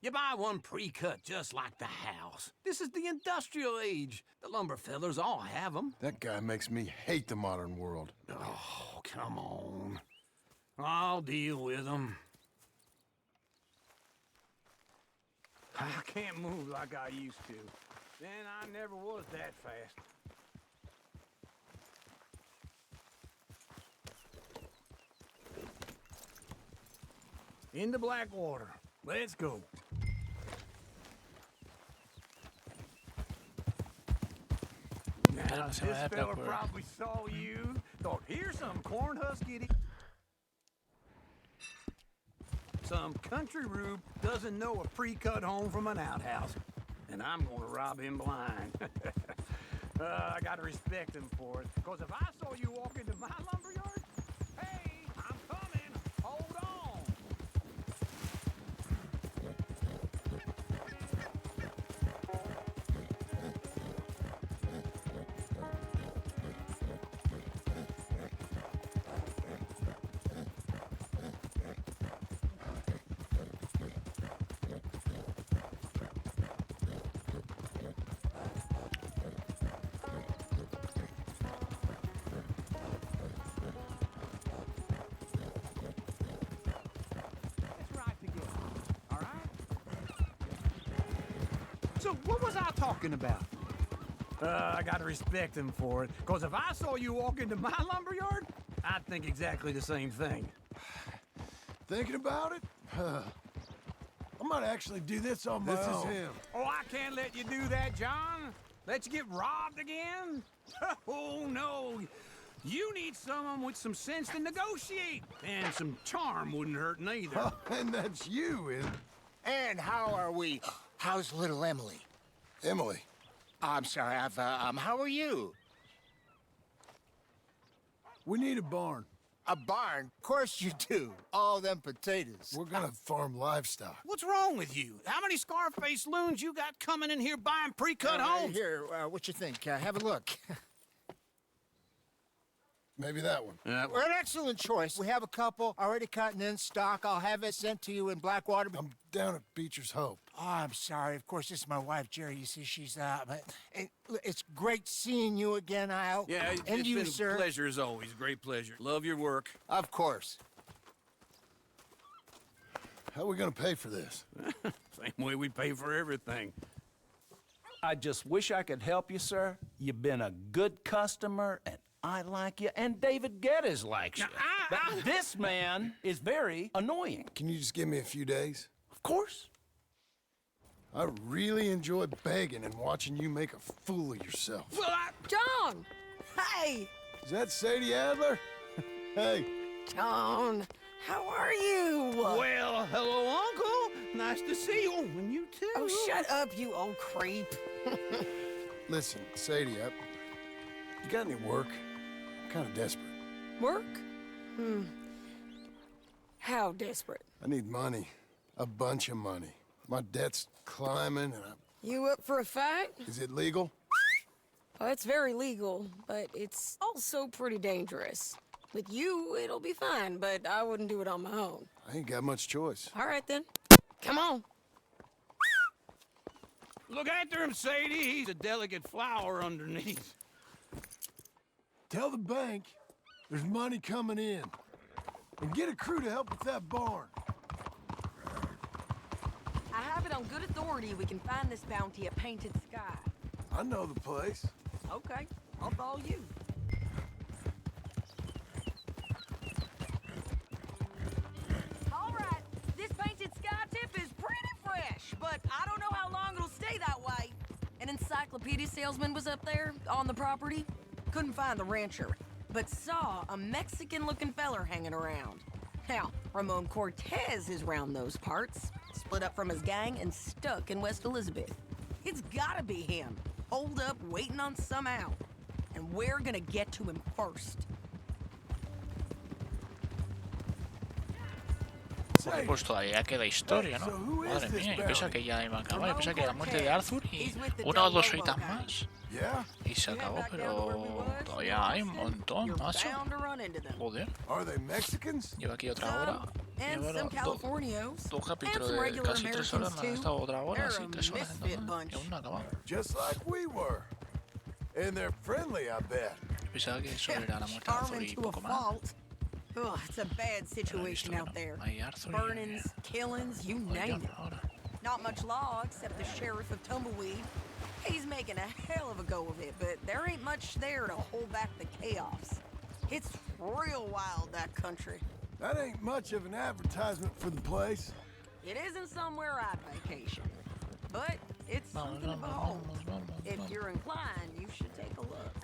You buy one pre-cut just like the house. This is the industrial age. The lumber fellers all have them. That guy makes me hate the modern world. Oh, come on. I'll deal with them. I can't move like I used to. Then I never was that fast. Into Blackwater. Let's go. Now, this fella probably saw you, thought, here's some corn husk idiot. Some country rube doesn't know a pre-cut home from an outhouse. And I'm gonna rob him blind. I gotta respect him for it. Because if I saw you walk into my lumberyard, hey, I'm coming. Hold on. So what was I talking about? I gotta respect him for it, because if I saw you walk into my lumberyard, I'd think exactly the same thing. Thinking about it? I might actually do this on my own. This is him. Oh, I can't let you do that, John. Let you get robbed again? Oh, no. You need someone with some sense to negotiate. And some charm wouldn't hurt neither. And that's you, is it? And how are we? How's little Emily? Emily. I'm sorry, how are you? We need a barn. A barn? Of course you do. All them potatoes. We're gonna farm livestock. What's wrong with you? How many Scarface loons you got coming in here buying pre-cut homes? Here, what you think? Have a look. Maybe that one. We're an excellent choice. We have a couple already cut and in stock. I'll have it sent to you in Blackwater. I'm down at Beecher's Hope. Oh, I'm sorry. Of course, this is my wife, Jerry. You see, she's but it's great seeing you again, Al. Yeah, and it's you, been sir. a pleasure as always. Great pleasure. Love your work. Of course. How are we gonna pay for this? Same way we pay for everything. I just wish I could help you, sir. You've been a good customer, and I like you, and David Geddes likes you. But this man is very annoying. Can you just give me a few days? Of course. I really enjoy begging and watching you make a fool of yourself. Well, John! Hey! Is that Sadie Adler? Hey. John, how are you? Well, hello, Uncle. Nice to see you. And you too. Oh, shut up, you old creep. Listen, Sadie, you got any work? I'm kind of desperate. Work? How desperate? I need money. A bunch of money. My debt's climbing and You up for a fight? Is it legal? Oh, it's very legal, but it's also pretty dangerous. With you, it'll be fine, but I wouldn't do it on my own. I ain't got much choice. All right, then. Come on. Look after him, Sadie. He's a delicate flower underneath. Tell the bank there's money coming in. And get a crew to help with that barn. I have it on good authority we can find this bounty at Painted Sky. I know the place. Okay, I'll follow you. All right, this Painted Sky tip is pretty fresh, but I don't know how long it'll stay that way. An encyclopedia salesman was up there on the property. Couldn't find the rancher, but saw a Mexican-looking feller hanging around. Now, Ramon Cortez is round those parts, split up from his gang and stuck in West Elizabeth. It's gotta be him, holed up waiting on some out. And we're gonna get to him first. Pues todavía queda historia, ¿no? Madre mía, yo pensaba que ya iba a acabar. Yo pensaba que la muerte de Arthur y una o dos horitas más. Y se acabó, pero todavía hay un montón, macho. Joder. Lleva aquí otra hora. Lleva dos capítulos de casi 3 horas, me han estado otra hora, así 3 horas y aún no acabamos. Just like we were. And they're friendly, I bet. Yo pensaba que eso era la muerte de Arthur y poco más. Oh, it's a bad situation out there. Burnings, killings, you name it. Not much law except the sheriff of Tumbleweed. He's making a hell of a go of it, but there ain't much there to hold back the chaos. It's real wild, that country. That ain't much of an advertisement for the place. It isn't somewhere I'd vacation, but it's something to behold. If you're inclined, you should take a look.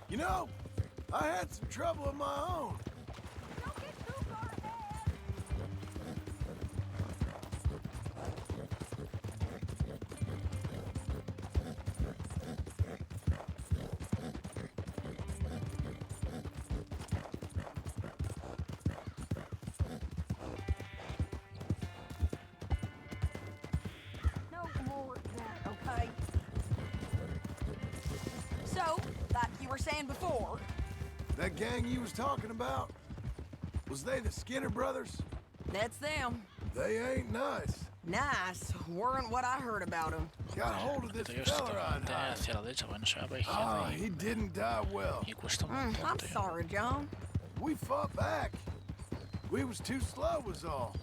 You know, I had some trouble of my own. Saying before. That gang you was talking about, was they the Skinner brothers? That's them. They ain't nice. Nice weren't what I heard about them. Got hold of this fella I hired. He didn't die well. I'm sorry, John. We fought back. We was too slow was all.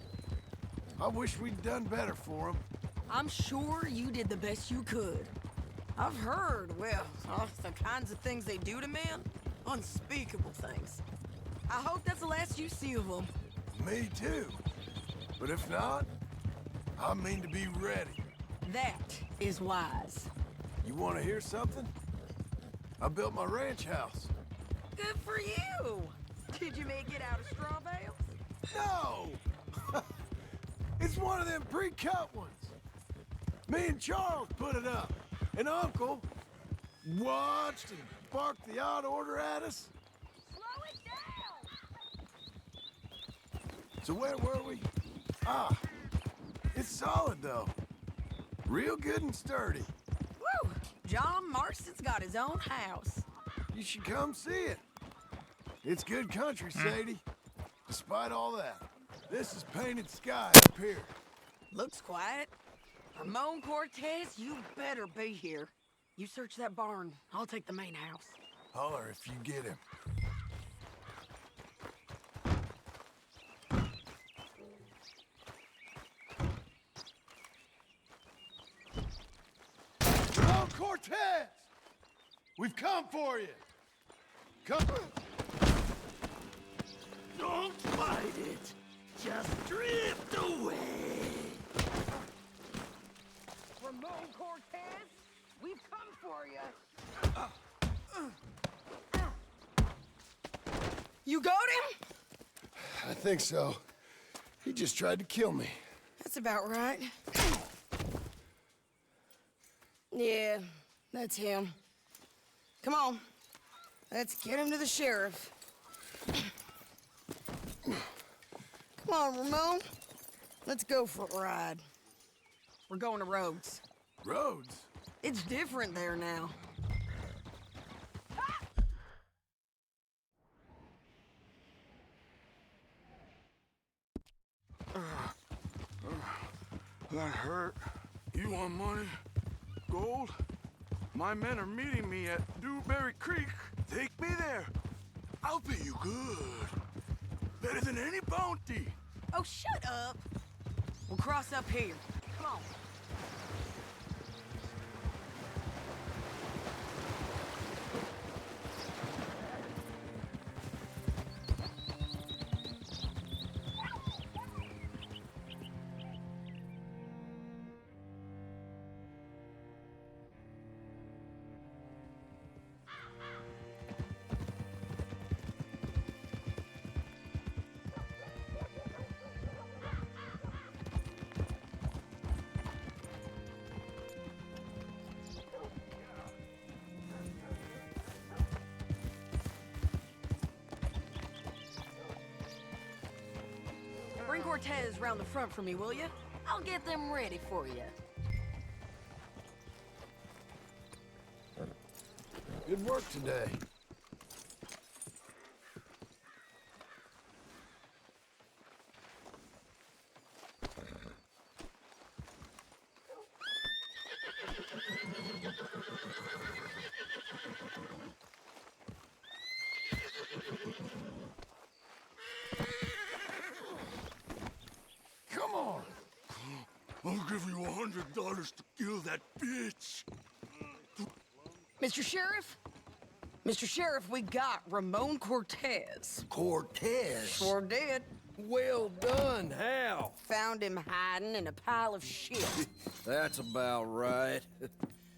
I wish we'd done better for him. I'm sure you did the best you could. I've heard, well, the kinds of things they do to men. Unspeakable things. I hope that's the last you see of them. Me too. But if not, I mean to be ready. That is wise. You want to hear something? I built my ranch house. Good for you. Did you make it out of straw bales? No! It's one of them pre-cut ones. Me and Charles put it up. And Uncle watched and barked the odd order at us. Slow it down! So where were we? Ah, it's solid though. Real good and sturdy. Woo! John Marston's got his own house. You should come see it. It's good country, Sadie. Despite all that, this is painted sky up here. Looks quiet. Ramon Cortez, you better be here. You search that barn. I'll take the main house. Holler if you get him. Ramon Cortez! We've come for you. Come. Don't fight it. Just drift away. Ramon Cortez, we've come for you. You got him? I think so. He just tried to kill me. That's about right. Yeah, that's him. Come on. Let's get him to the sheriff. Come on, Ramon. Let's go for a ride. We're going to Rhodes. Rhodes? It's different there now. That hurt. You want money? Gold? My men are meeting me at Dewberry Creek. Take me there. I'll pay you good. Better than any bounty. Oh, shut up. We'll cross up here. Come on. Bring Cortez round the front for me, will you? I'll get them ready for you. Good work today. Come on. I'll give you $100 to kill that bitch. Mr. Sheriff? Mr. Sheriff, we got Ramon Cortez. Cortez? Sure did. Well done. How? Found him hiding in a pile of shit. That's about right.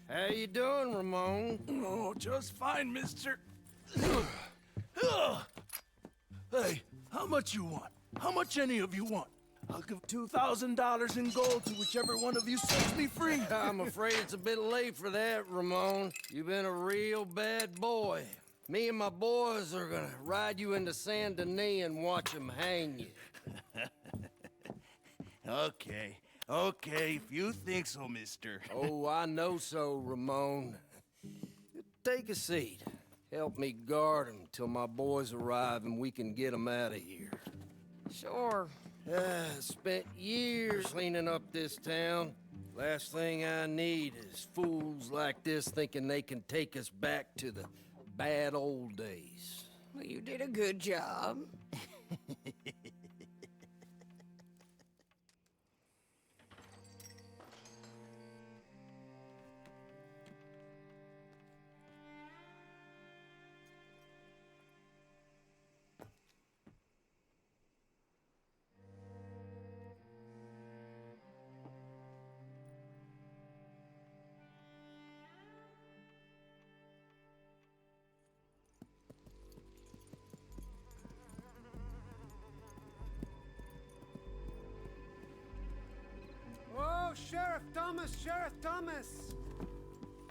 How you doing, Ramon? Oh, just fine, mister. Hey, how much you want? How much any of you want? I'll give $2,000 in gold to whichever one of you sets me free. I'm afraid it's a bit late for that, Ramon. You've been a real bad boy. Me and my boys are gonna ride you into Saint Denis and watch them hang you. Okay, if you think so, mister. Oh, I know so, Ramon. Take a seat. Help me guard them till my boys arrive and we can get them out of here. Sure. Spent years cleaning up this town. Last thing I need is fools like this thinking they can take us back to the bad old days. Well, you did a good job. Thomas, Sheriff Thomas.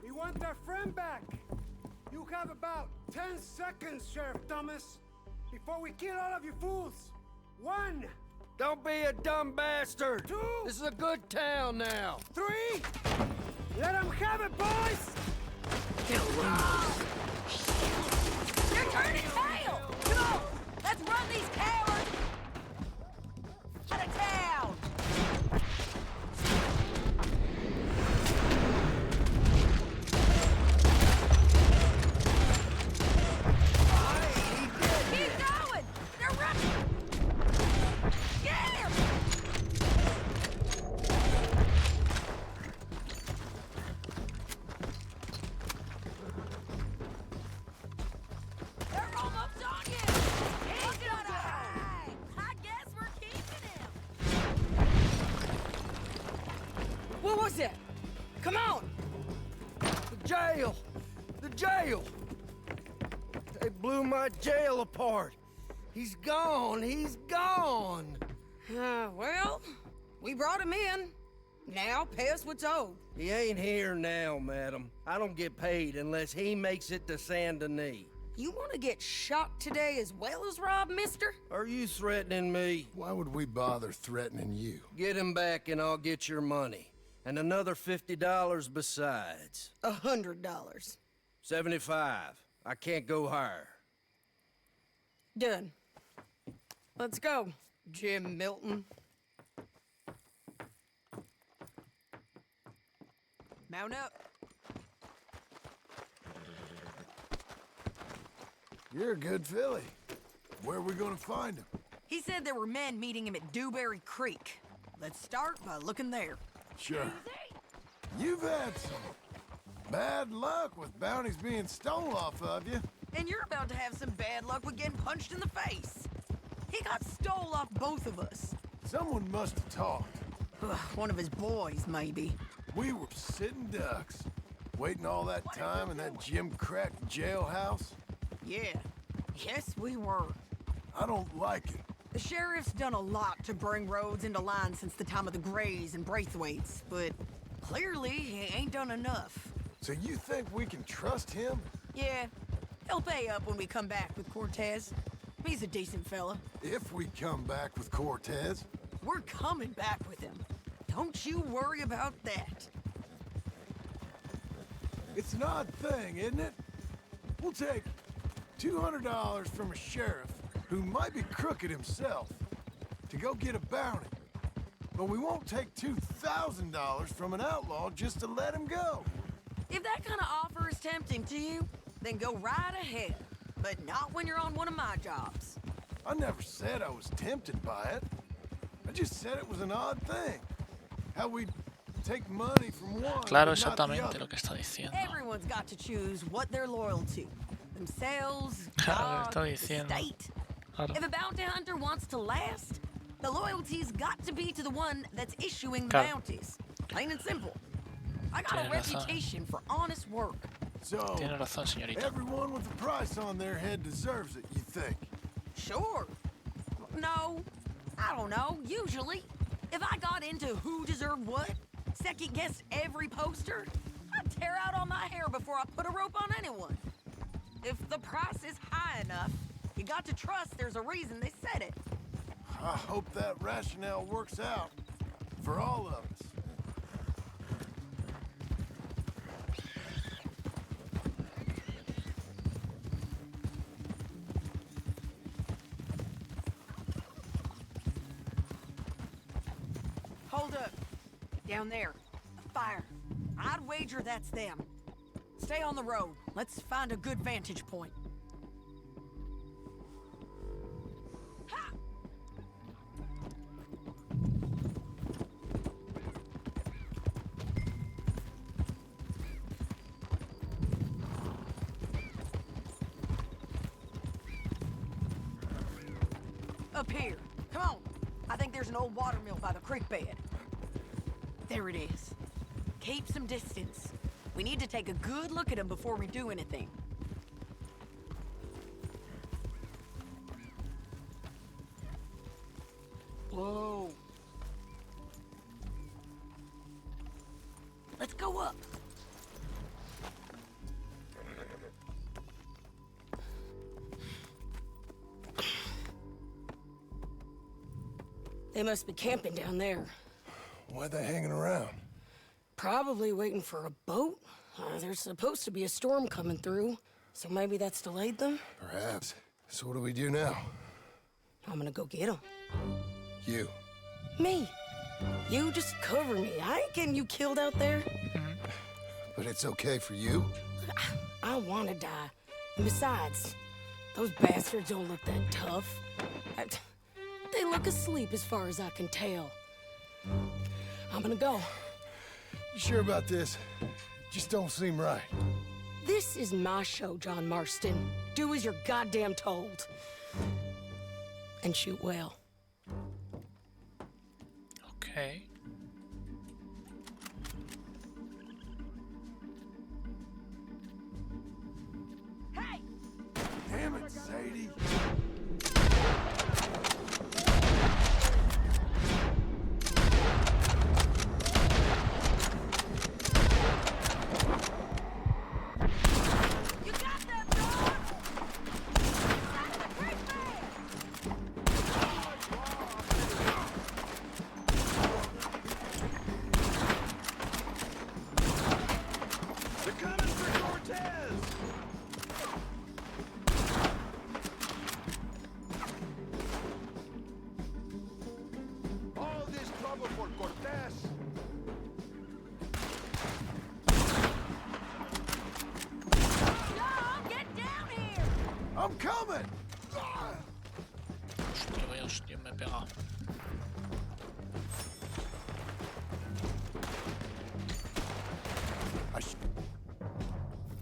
We want our friend back. You have about 10 seconds, Sheriff Thomas, before we kill all of you fools. 1. Don't be a dumb bastard. 2. This is a good town now. 3. Let them have it, boys. They're turning tail! Come on! Let's run these cowards out of town! Keep going! They're running! Get him! They're almost on you! Look at him! I guess we're keeping him! What was that? Come on! The jail! The jail! They blew my jail apart. He's gone. He's gone. Well, we brought him in. Now pay us what's owed. He ain't here now, madam. I don't get paid unless he makes it to Saint Denis. You want to get shot today as well as Rob, mister? Are you threatening me? Why would we bother threatening you? Get him back and I'll get your money. And another $50 besides. $100. 75. I can't go higher. Done. Let's go, Jim Milton. Mount up. You're a good filly. Where are we gonna find him? He said there were men meeting him at Dewberry Creek. Let's start by looking there. Sure. You've had some bad luck with bounties being stolen off of you. And you're about to have some bad luck with getting punched in the face. He got stole off both of us. Someone must have talked. One of his boys, maybe. We were sitting ducks, waiting all that time in that gim-cracked jailhouse. Yeah. Yes, we were. I don't like it. The sheriff's done a lot to bring roads into line since the time of the Grays and Braithwaites, but clearly he ain't done enough. So you think we can trust him? Yeah. He'll pay up when we come back with Cortez. He's a decent fella. If we come back with Cortez. We're coming back with him. Don't you worry about that. It's an odd thing, isn't it? We'll take $200 from a sheriff who might be crooked himself to go get a bounty. But we won't take $2,000 from an outlaw just to let him go. If that kind of offer is tempting to you, then go right ahead. But not when you're on one of my jobs. I never said I was tempted by it. I just said it was an odd thing. How we'd take money from one, Claro, but not the exactamente other. lo que está diciendo. Everyone's got to choose what they're loyal to. Themselves, Claro, God, está the diciendo. state. Claro. If a bounty hunter wants to last, the loyalty's got to be to the one that's issuing the Claro. bounties. Plain and simple. I got a Tiene razón. reputation for honest work. So, Tiene razón, señorita. everyone with a price on their head deserves it, you think? Sure. No, I don't know. Usually, if I got into who deserved what, second-guessed every poster, I'd tear out all my hair before I put a rope on anyone. If the price is high enough, you got to trust there's a reason they said it. I hope that rationale works out for all of us. Hold up. Down there. A fire. I'd wager that's them. Stay on the road. Let's find a good vantage point. Ha! Up here. Come on. I think there's an old watermill by the creek bed. There it is. Keep some distance. We need to take a good look at him before we do anything. Whoa. go up. They must be camping down there. Why are they hanging around? Probably waiting for a boat. There's supposed to be a storm coming through, so maybe that's delayed them? Perhaps. So what do we do now? I'm gonna go get them. You. Me. You just cover me. I ain't getting you killed out there. But it's okay for you? I want to die. And besides, those bastards don't look that tough. They look asleep as far as I can tell. I'm gonna go. You sure about this? Just don't seem right. This is my show, John Marston. Do as you're goddamn told. And shoot well. Okay. Hey! Damn it, Sadie! I'm coming! Hostia, me he pegado.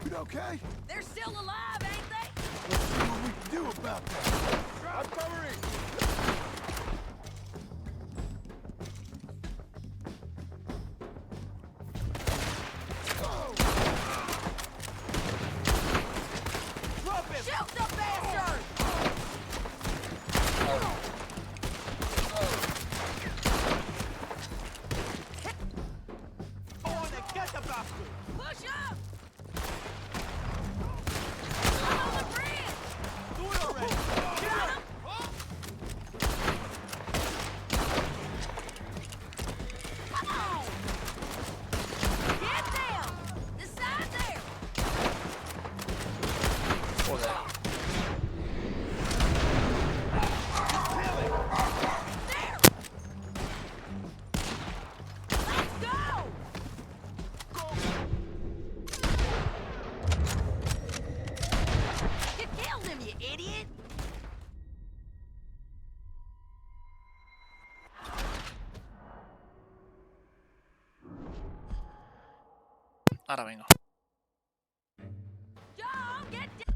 You okay? They're still alive, ain't they? Let's see what we can do about that. I'm covering! Shoot the bastard! Push up! I'm on the bridge! Do it already! Got him! Come on! Get down! The side there! Joder. Let's go! You killed him, you idiot! Ahora vengo. John, get down!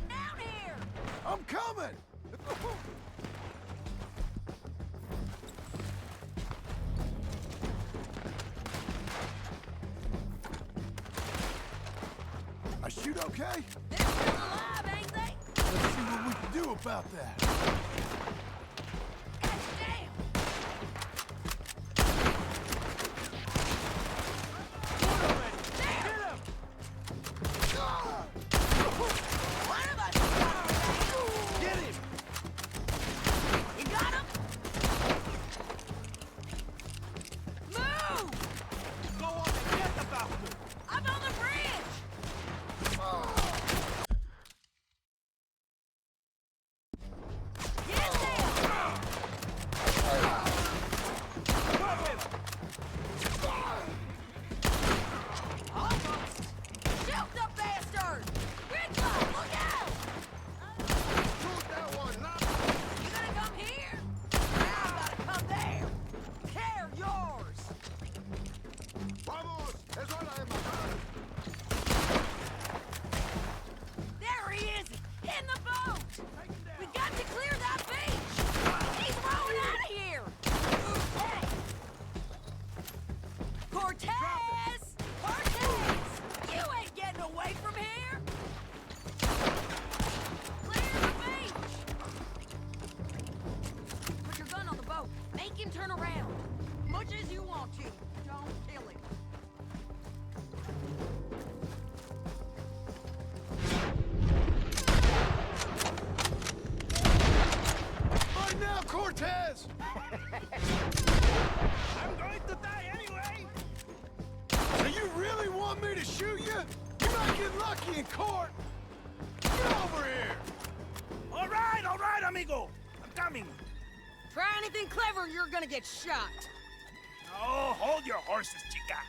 Down here! I'm coming! I shoot okay? They're still alive, ain't they? Let's see what we can do about that. Damn! There! One of us got him! Get him! You got him? Move! Go on and get the bastard! I'm on the bridge! Make him turn around. Much as you want to. Don't kill him. Right now, Cortez! I'm going to die anyway! So you really want me to shoot you? You might get lucky in court! Get over here! All right, amigo. I'm coming. Try anything clever, you're gonna get shot. Oh, hold your horses, chica.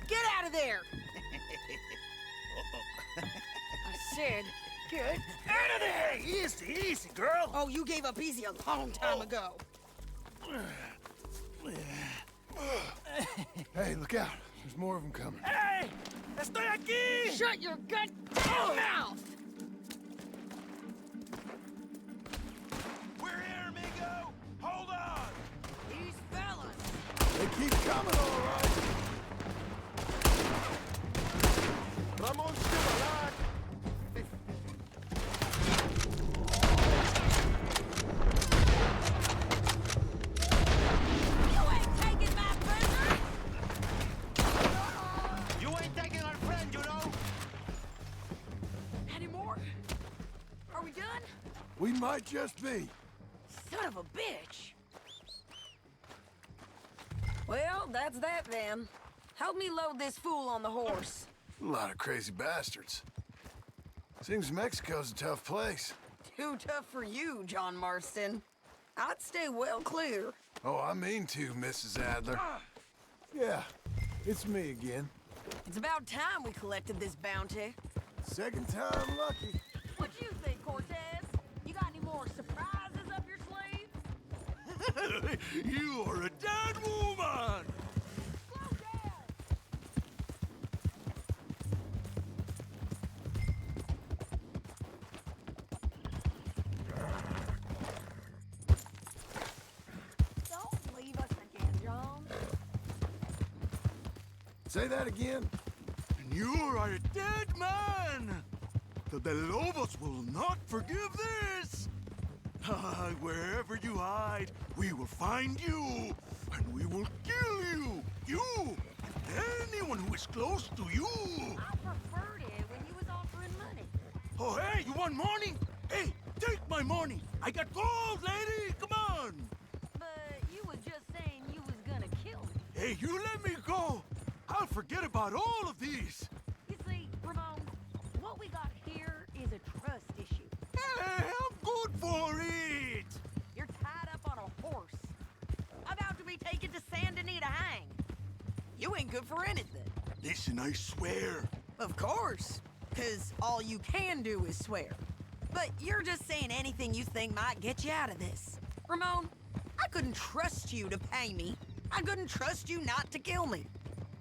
Get out of there! I said, get Out of there! Easy, easy, girl. Oh, you gave up easy a long time ago. Hey, look out. There's more of them coming. Hey! Estoy aquí! Shut your goddamn mouth! We're here, amigo! Hold on! These fellas! They keep coming, all right. Vamos to volar. You ain't taking my prisoner! You ain't taking our friend, you know? Any more? Are we done? We might just be. Son of a bitch! Well, that's that then. Help me load this fool on the horse. A lot of crazy bastards. Seems Mexico's a tough place. Too tough for you, John Marston. I'd stay well clear. Oh, I mean to, Mrs. Adler. Yeah, it's me again. It's about time we collected this bounty. Second time lucky. What you think, Cortez? You got any more surprises up your sleeve? You are a dead woman! Slow down! Don't leave us again, John. Say that again? And you are a dead man! The Lobos will not forgive this! Wherever you hide, we will find you, and we will kill you! You! And anyone who is close to you! I preferred it when you was offering money. Oh, hey, you want money? Hey, take my money! I got gold, lady! Come on! But you was just saying you was gonna kill me. Hey, you let me go! I'll forget about all of these! You see, Ramon, what we got here is a trust issue. Hey, I'm good for it! You're tied up on a horse, about to be taken to San Denis to hang. You ain't good for anything. Listen, I swear. Of course, because all you can do is swear. But you're just saying anything you think might get you out of this. Ramon, I couldn't trust you to pay me. I couldn't trust you not to kill me.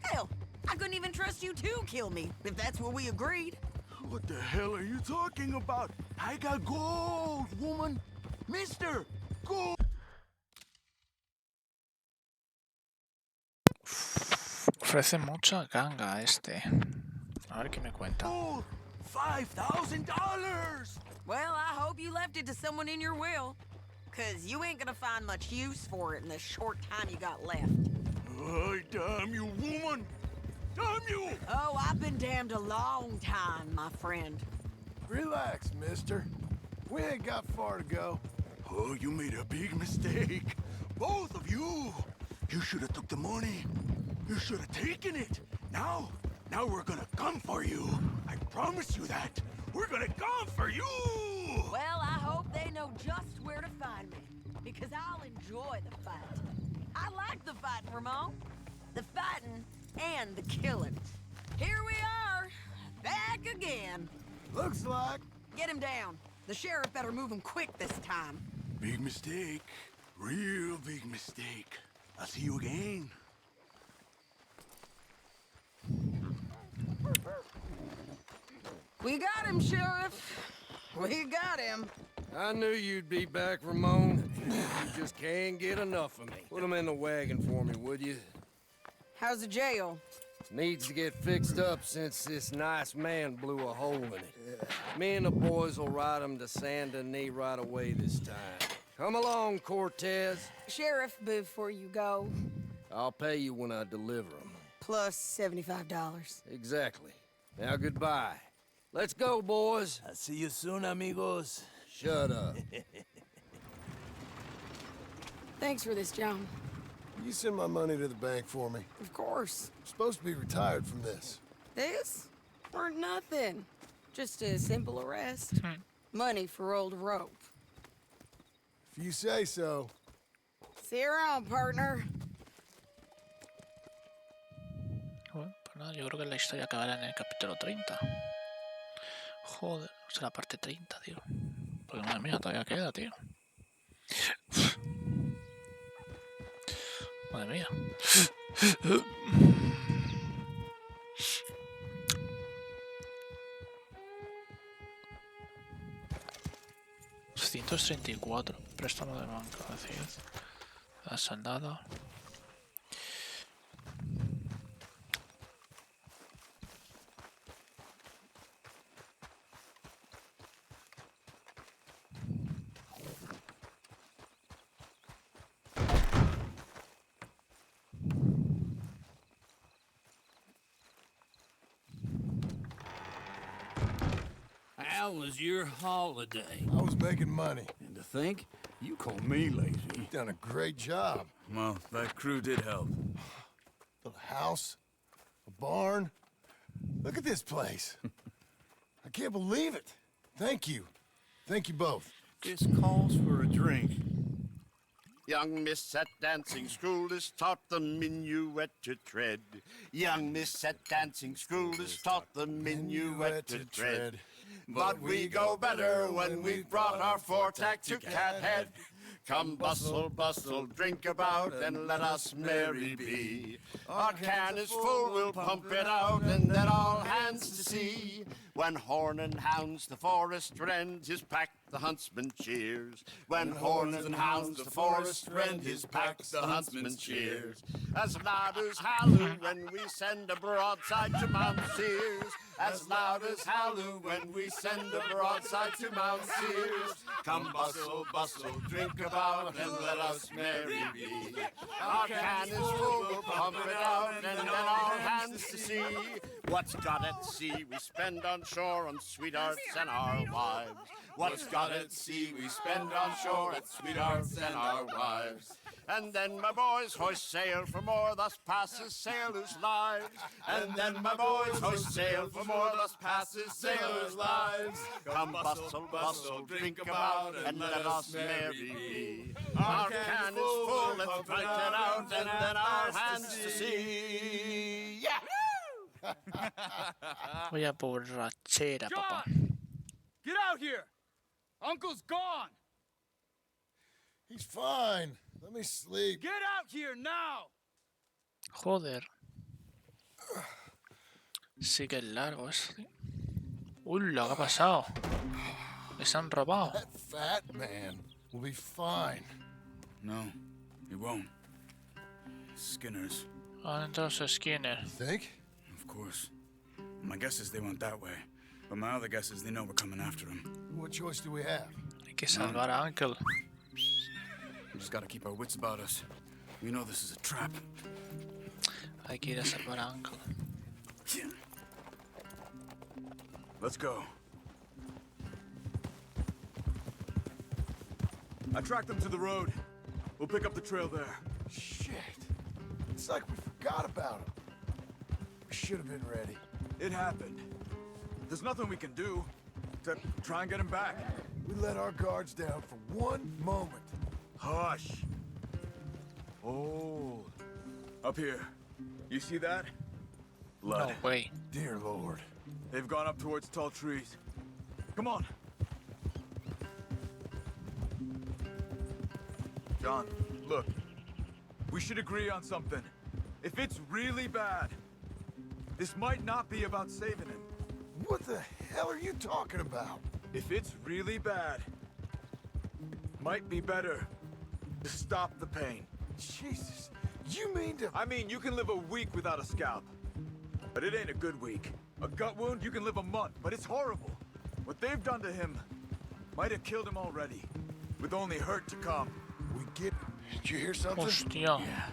Hell, I couldn't even trust you to kill me, if that's what we agreed. What the hell are you talking about? I got gold, woman! Mister, gold! Ofrece mucha ganga este. A ver qué me cuenta. Gold! $5,000! Well, I hope you left it to someone in your will. Because you ain't gonna find much use for it in the short time you got left. Oh, damn you, woman! Damn you! Oh, I've been damned a long time, my friend. Relax, mister. We ain't got far to go. Oh, you made a big mistake. Both of you! You should have took the money. You should have taken it. Now we're gonna come for you. I promise you that. We're gonna come for you! Well, I hope they know just where to find me. Because I'll enjoy the fight. I like the fighting, Ramon. The fighting and the killing. Here we are, back again. Looks like. Get him down. The sheriff better move him quick this time. Big mistake. Real big mistake. I'll see you again. We got him, Sheriff. We got him. I knew you'd be back, Ramon. You just can't get enough of me. Put him in the wagon for me, would you? How's the jail? Needs to get fixed up since this nice man blew a hole in it. Me and the boys will ride him to Saint Denis right away this time. Come along, Cortez. Sheriff, before you go, I'll pay you when I deliver him. plus $75. Exactly. Now goodbye. Let's go, boys. I'll see you soon, amigos. Shut up. Thanks for this, John. You send my money to the bank for me. Of course. I'm supposed to be retired from this. This? Weren't nothing. Just a simple arrest. Money for old rope. If you say so. See you around, partner. Bueno, pues nada, yo creo que la historia acabará en el capítulo 30. Joder, o sea, la parte 30, tío. Porque madre mía, todavía queda, tío. Madre mía. $134. Préstamo de banco, es decir, la saldada. How was your holiday? I was making money. And to think, you call me lazy. You've done a great job. Well, that crew did help. Built a house, a barn. Look at this place. I can't believe it. Thank you. Thank you both. This calls for a drink. Young miss at dancing school is taught the minuet to tread. Young miss at dancing school is taught the minuet to tread. But we go better when we've brought our four-tack to Cathead. Come bustle, bustle, drink about, and let us merry be. Our can is full, we'll pump it out, and then all hands to sea. When horn and hounds the forest rend his pack, the huntsman cheers. When horn and hounds the forest rend his pack, the huntsman cheers. As loud as halloo when we send a broadside to Mount Sears. As loud as halloo when we send a broadside to Mount Sears. Come bustle, bustle, drink about, and let us merry be. Our can is full, we'll pump it out, and then all hands to sea. What's got at sea we spend on shore on sweethearts and our wives. What's got at sea we spend on shore at sweethearts and our wives. And then my boys hoist sail for more, thus passes sailors' lives. And then my boys hoist sail for more, thus passes sailors' lives. Come bustle, bustle, drink about, and let us merry be. Our can is full, let's drink it out, and then our hands to sea. Yeah! Vaya borrachera, papá. Get out here! Uncle's gone! He's fine. Let me sleep. Get out here now! Joder. Sí que es largo este. Uy, lo que ha pasado. Les han robado. That fat man will be fine. No, he won't. Skinners. Ah, entonces Skinner. Think? Of course. My guess is they went that way. But my other guess is they know we're coming after them. What choice do we have? Hay que salvar a Uncle. We just gotta keep our wits about us. We know this is a trap. Hay que ir a salvar a Uncle. Let's go. I tracked them to the road. We'll pick up the trail there. Shit. It's like we forgot about him. We should have been ready. It happened. There's nothing we can do except try and get him back. We let our guards down for one moment. Hush. Oh. Up here. You see that? Blood. No way. Dear Lord. They've gone up towards tall trees. Come on. John, look. We should agree on something. If it's really bad, this might not be about saving him. What the hell are you talking about? If it's really bad, might be better to stop the pain. Jesus, you mean to... I mean, you can live a week without a scalp. But it ain't a good week. A gut wound, you can live a month, but it's horrible. What they've done to him might have killed him already, with only hurt to come. We get... Did you hear something? Hostia. Yeah.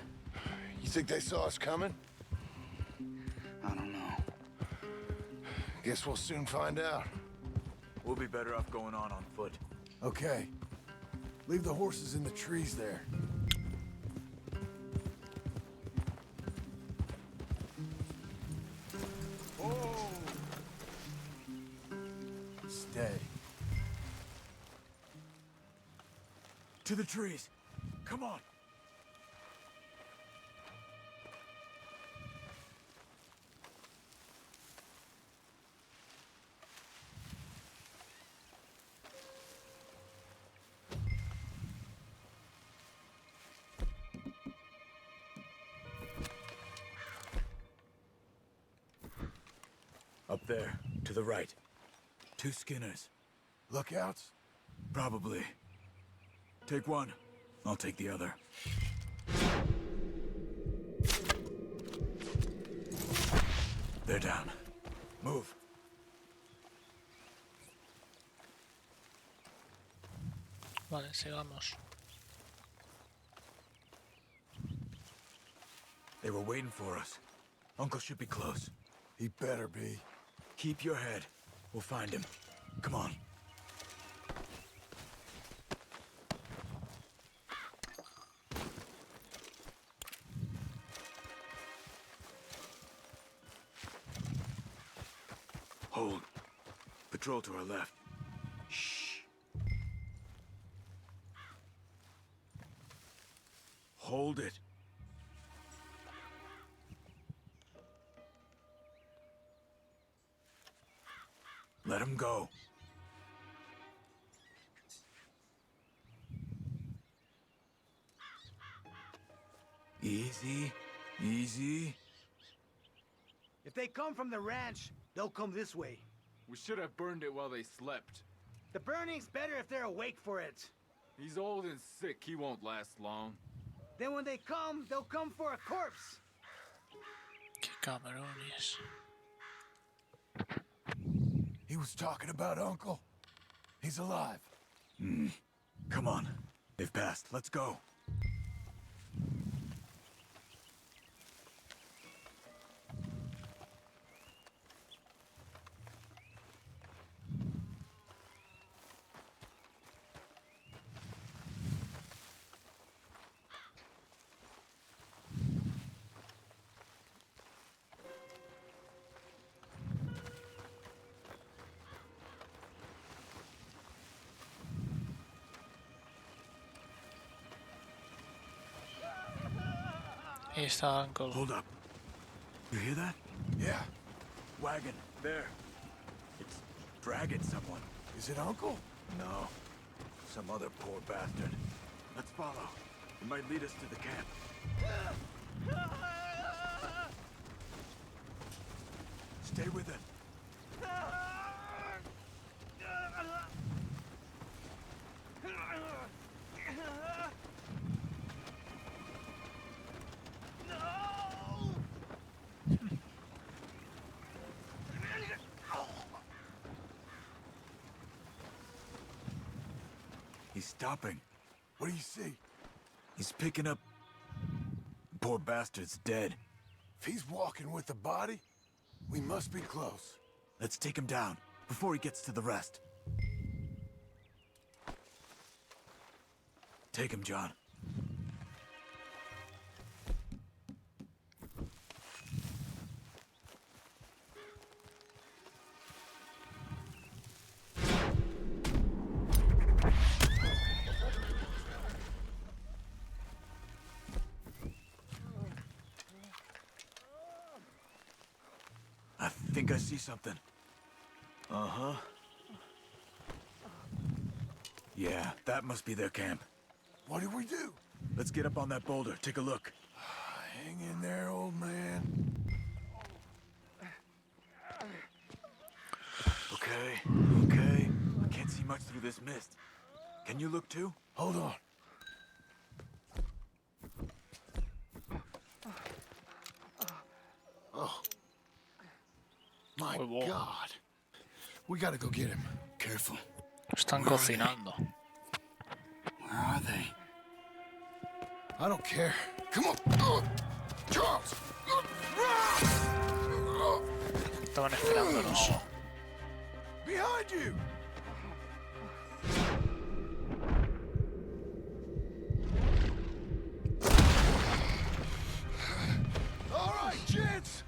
You think they saw us coming? I don't know. Guess we'll soon find out. We'll be better off going on foot. Okay. Leave the horses in the trees there. Oh! Stay. To the trees. Come on. Up there, to the right. 2 Skinners. Lookouts? Probably. Take one. I'll take the other. They're down. Move. Vale, sigamos. They were waiting for us. Uncle should be close. He better be. Keep your head. We'll find him. Come on. Hold. Patrol to our left. Shh. Hold it. Let him go. Easy, easy. If they come from the ranch, they'll come this way. We should have burned it while they slept. The burning's better if they're awake for it. He's old and sick. He won't last long. Then when they come, they'll come for a corpse. Qué cabrones. He was talking about Uncle. He's alive. Come on. They've passed. Let's go. Ahí está Uncle. Hold up. You hear that? Yeah. Wagon. There. It's dragging someone. Is it Uncle? No. Some other poor bastard. Let's follow. It might lead us to the camp. Stay with it. He's stopping. What do you see? He's picking up... Poor bastard's dead. If he's walking with the body, we must be close. Let's take him down, before he gets to the rest. Take him, John. I think I see something. Uh-huh. Yeah, that must be their camp. What do we do? Let's get up on that boulder, take a look. Hang in there, old man. Okay, okay. I can't see much through this mist. Can you look too? Hold on. Oh. My Huevo. God. We gotta go get him. Careful. Están cocinando. Where are they? I don't care. Come on. Charles. Estaban esperándonos. Behind you. All right, gents.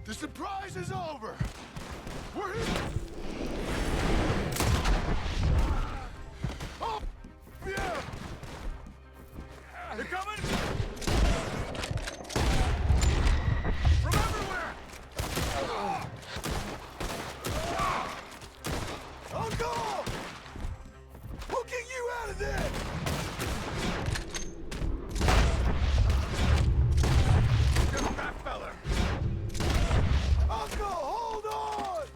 The surprise is over. We're here. Oh, yeah. They're coming! From everywhere! Uncle! We'll get you out of there! Get on that fella! Uncle, hold on!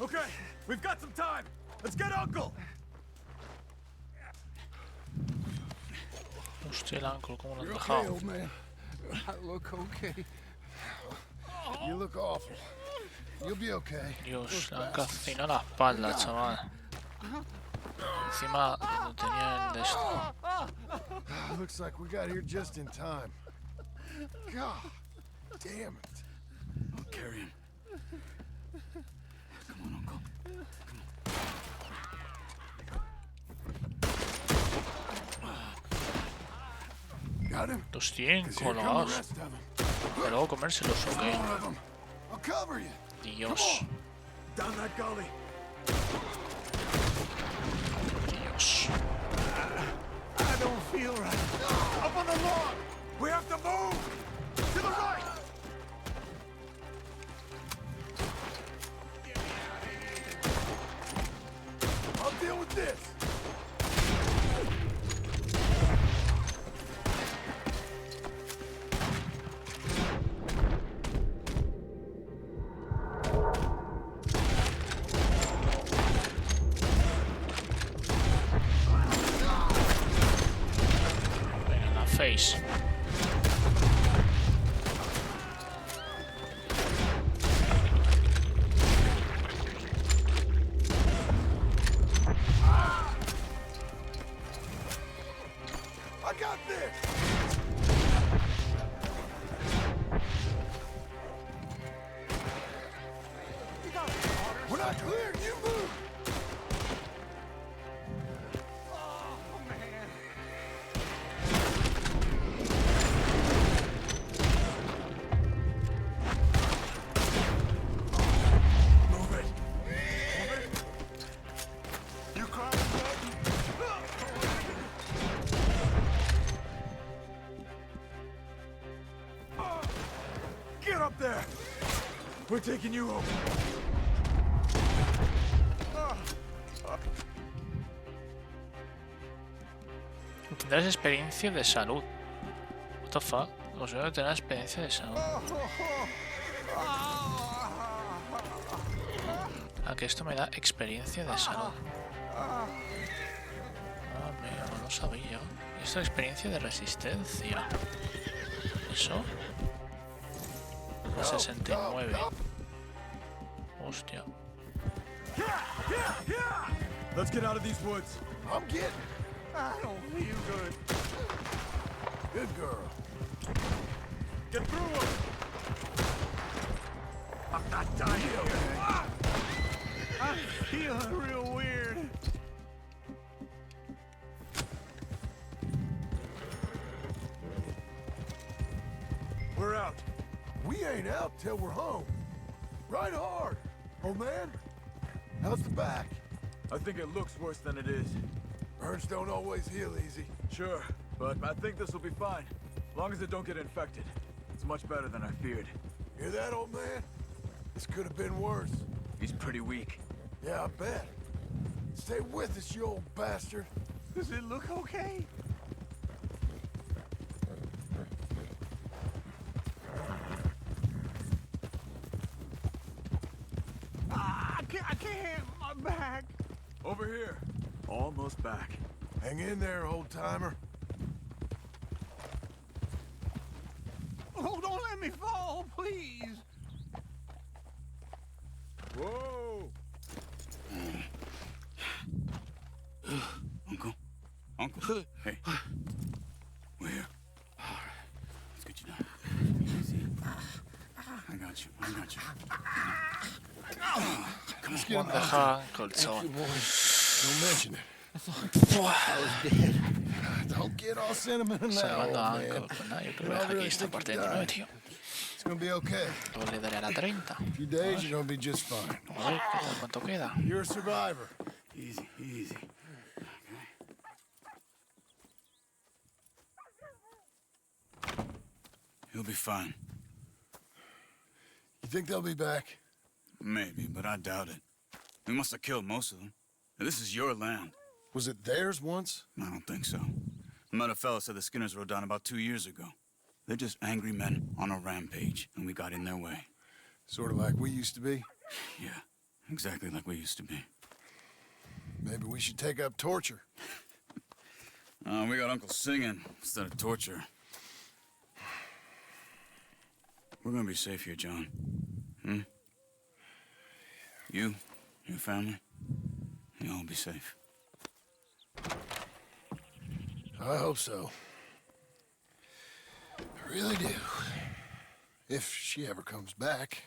Okay, we've got some time. Let's get Uncle! Hostia, el uncle, ¿cómo lo han You're okay, dejado? old man. I look okay. You look awful. You'll be okay. Dios, le han cocinado la espalda, chaval. Encima lo tenía el de esto. Looks like we got here just in time. God damn it. I'll carry him. Come on, Uncle. Got him? Los 100 'Cause here come the colgados. rest of them. Pero luego comérselos o qué. One of them. I'll cover you. Dios. Down that gully. Dios. I don't feel right. Up on the log! We have to move! To the right! I'll deal with this. Venga, la face. I got this. We're not clear. You move. Move it! Move it! You crying, Get up there! We're taking you home. Tendrás experiencia de salud. What the fuck? Os veo que tendrás experiencia de salud. Ah, que esto me da experiencia de salud. Ah, amigo, no lo sabía. Y esto es experiencia de resistencia. ¿Eso? 69. Hostia. Let's get out of these woods. I'm getting. I don't feel good. Good girl. Get through them. I'm not dying here. I'm feeling real weird. We're out. We ain't out till we're home. Right hard. Old man, how's the back? I think it looks worse than it is. Burns don't always heal easy. Sure, but I think this will be fine. As long as it don't get infected. It's much better than I feared. Hear that, old man? This could have been worse. He's pretty weak. Yeah, I bet. Stay with us, you old bastard. Does it look okay? I can't. My back. Over here. Almost back. Hang in there, old-timer. me fall, please. Whoa. Uncle, hey. We're here. Let's get you down. Easy. I got you. Come on. Juan deja colchón. Don't mention it. I was dead. Don't get all sentimental now, Salvando a old man. Uncle. Pues nada, yo te voy a dejar aquí esta parte de 29, tío. It's gonna be okay. Luego le daré a la 30. A few days, you're gonna be just fine. A ver, ¿cuánto queda? You're a survivor. Easy. He'll be fine. You think they'll be back? Maybe, but I doubt it. We must have killed most of them. And this is your land. Was it theirs once? I don't think so. I met a fella said the Skinners rode down about 2 years ago. They're just angry men on a rampage, and we got in their way. Sort of like we used to be? Yeah, exactly like we used to be. Maybe we should take up torture. We got Uncle singing instead of torture. We're gonna be safe here, John. You, your family, you'll all be safe. I hope so. I really do. If she ever comes back.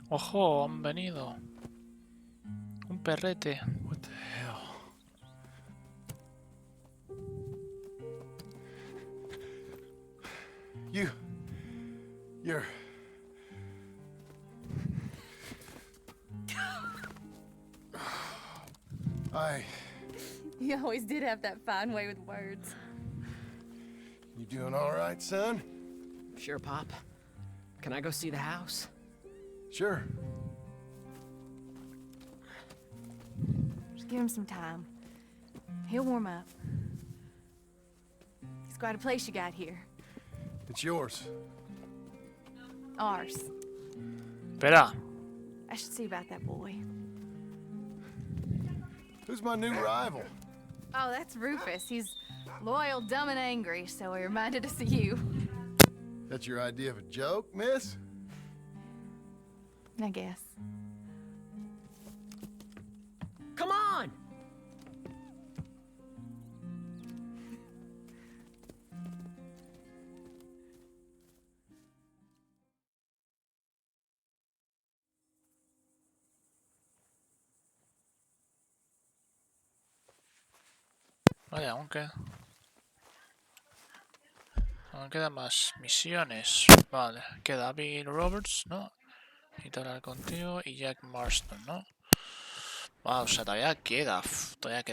Ojo, han venido. Un perrete. What the hell? You're... You always did have that fine way with words. You doing all right, son? Sure, Pop. Can I go see the house? Sure. Just give him some time. He'll warm up. It's quite a place you got here. It's yours. Ours. Espera. I should see about that boy. Who's my new rival? Oh, that's Rufus. He's loyal, dumb, and angry, so he reminded us of you. That's your idea of a joke, miss? I guess. Come on! Vale, aún quedan más misiones. Vale, queda Bill Roberts, ¿no? Necesito hablar contigo y Jack Marston, ¿no? Wow, o sea, todavía queda,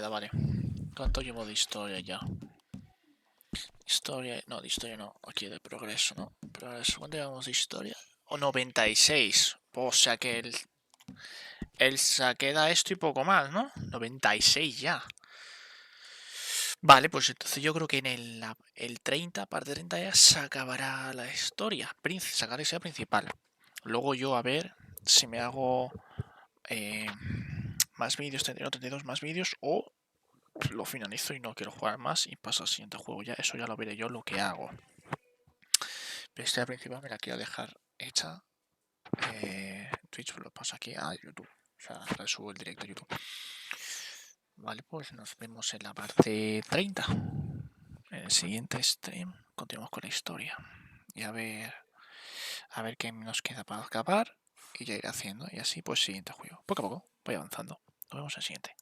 vale. ¿Cuánto llevo de historia ya? Historia, no, de historia no, aquí de progreso, ¿no? Progreso, ¿cuánto llevamos de historia? O 96, o sea que él se queda esto y poco más, ¿no? 96 ya. Vale, pues entonces yo creo que en el 30, parte 30 ya se acabará la historia, sacar la historia principal. Luego yo a ver si me hago más vídeos, 31, 32 más vídeos, o lo finalizo y no quiero jugar más y paso al siguiente juego. Ya eso ya lo veré yo lo que hago. Pero la historia principal me la quiero dejar hecha. Twitch lo paso aquí a YouTube. O sea, resubo el directo a YouTube. Vale, pues nos vemos en la parte 30. En el siguiente stream continuamos con la historia. Y a ver qué nos queda para acabar. Y ya iré haciendo. Y así, pues siguiente juego. Poco a poco voy avanzando. Nos vemos en el siguiente.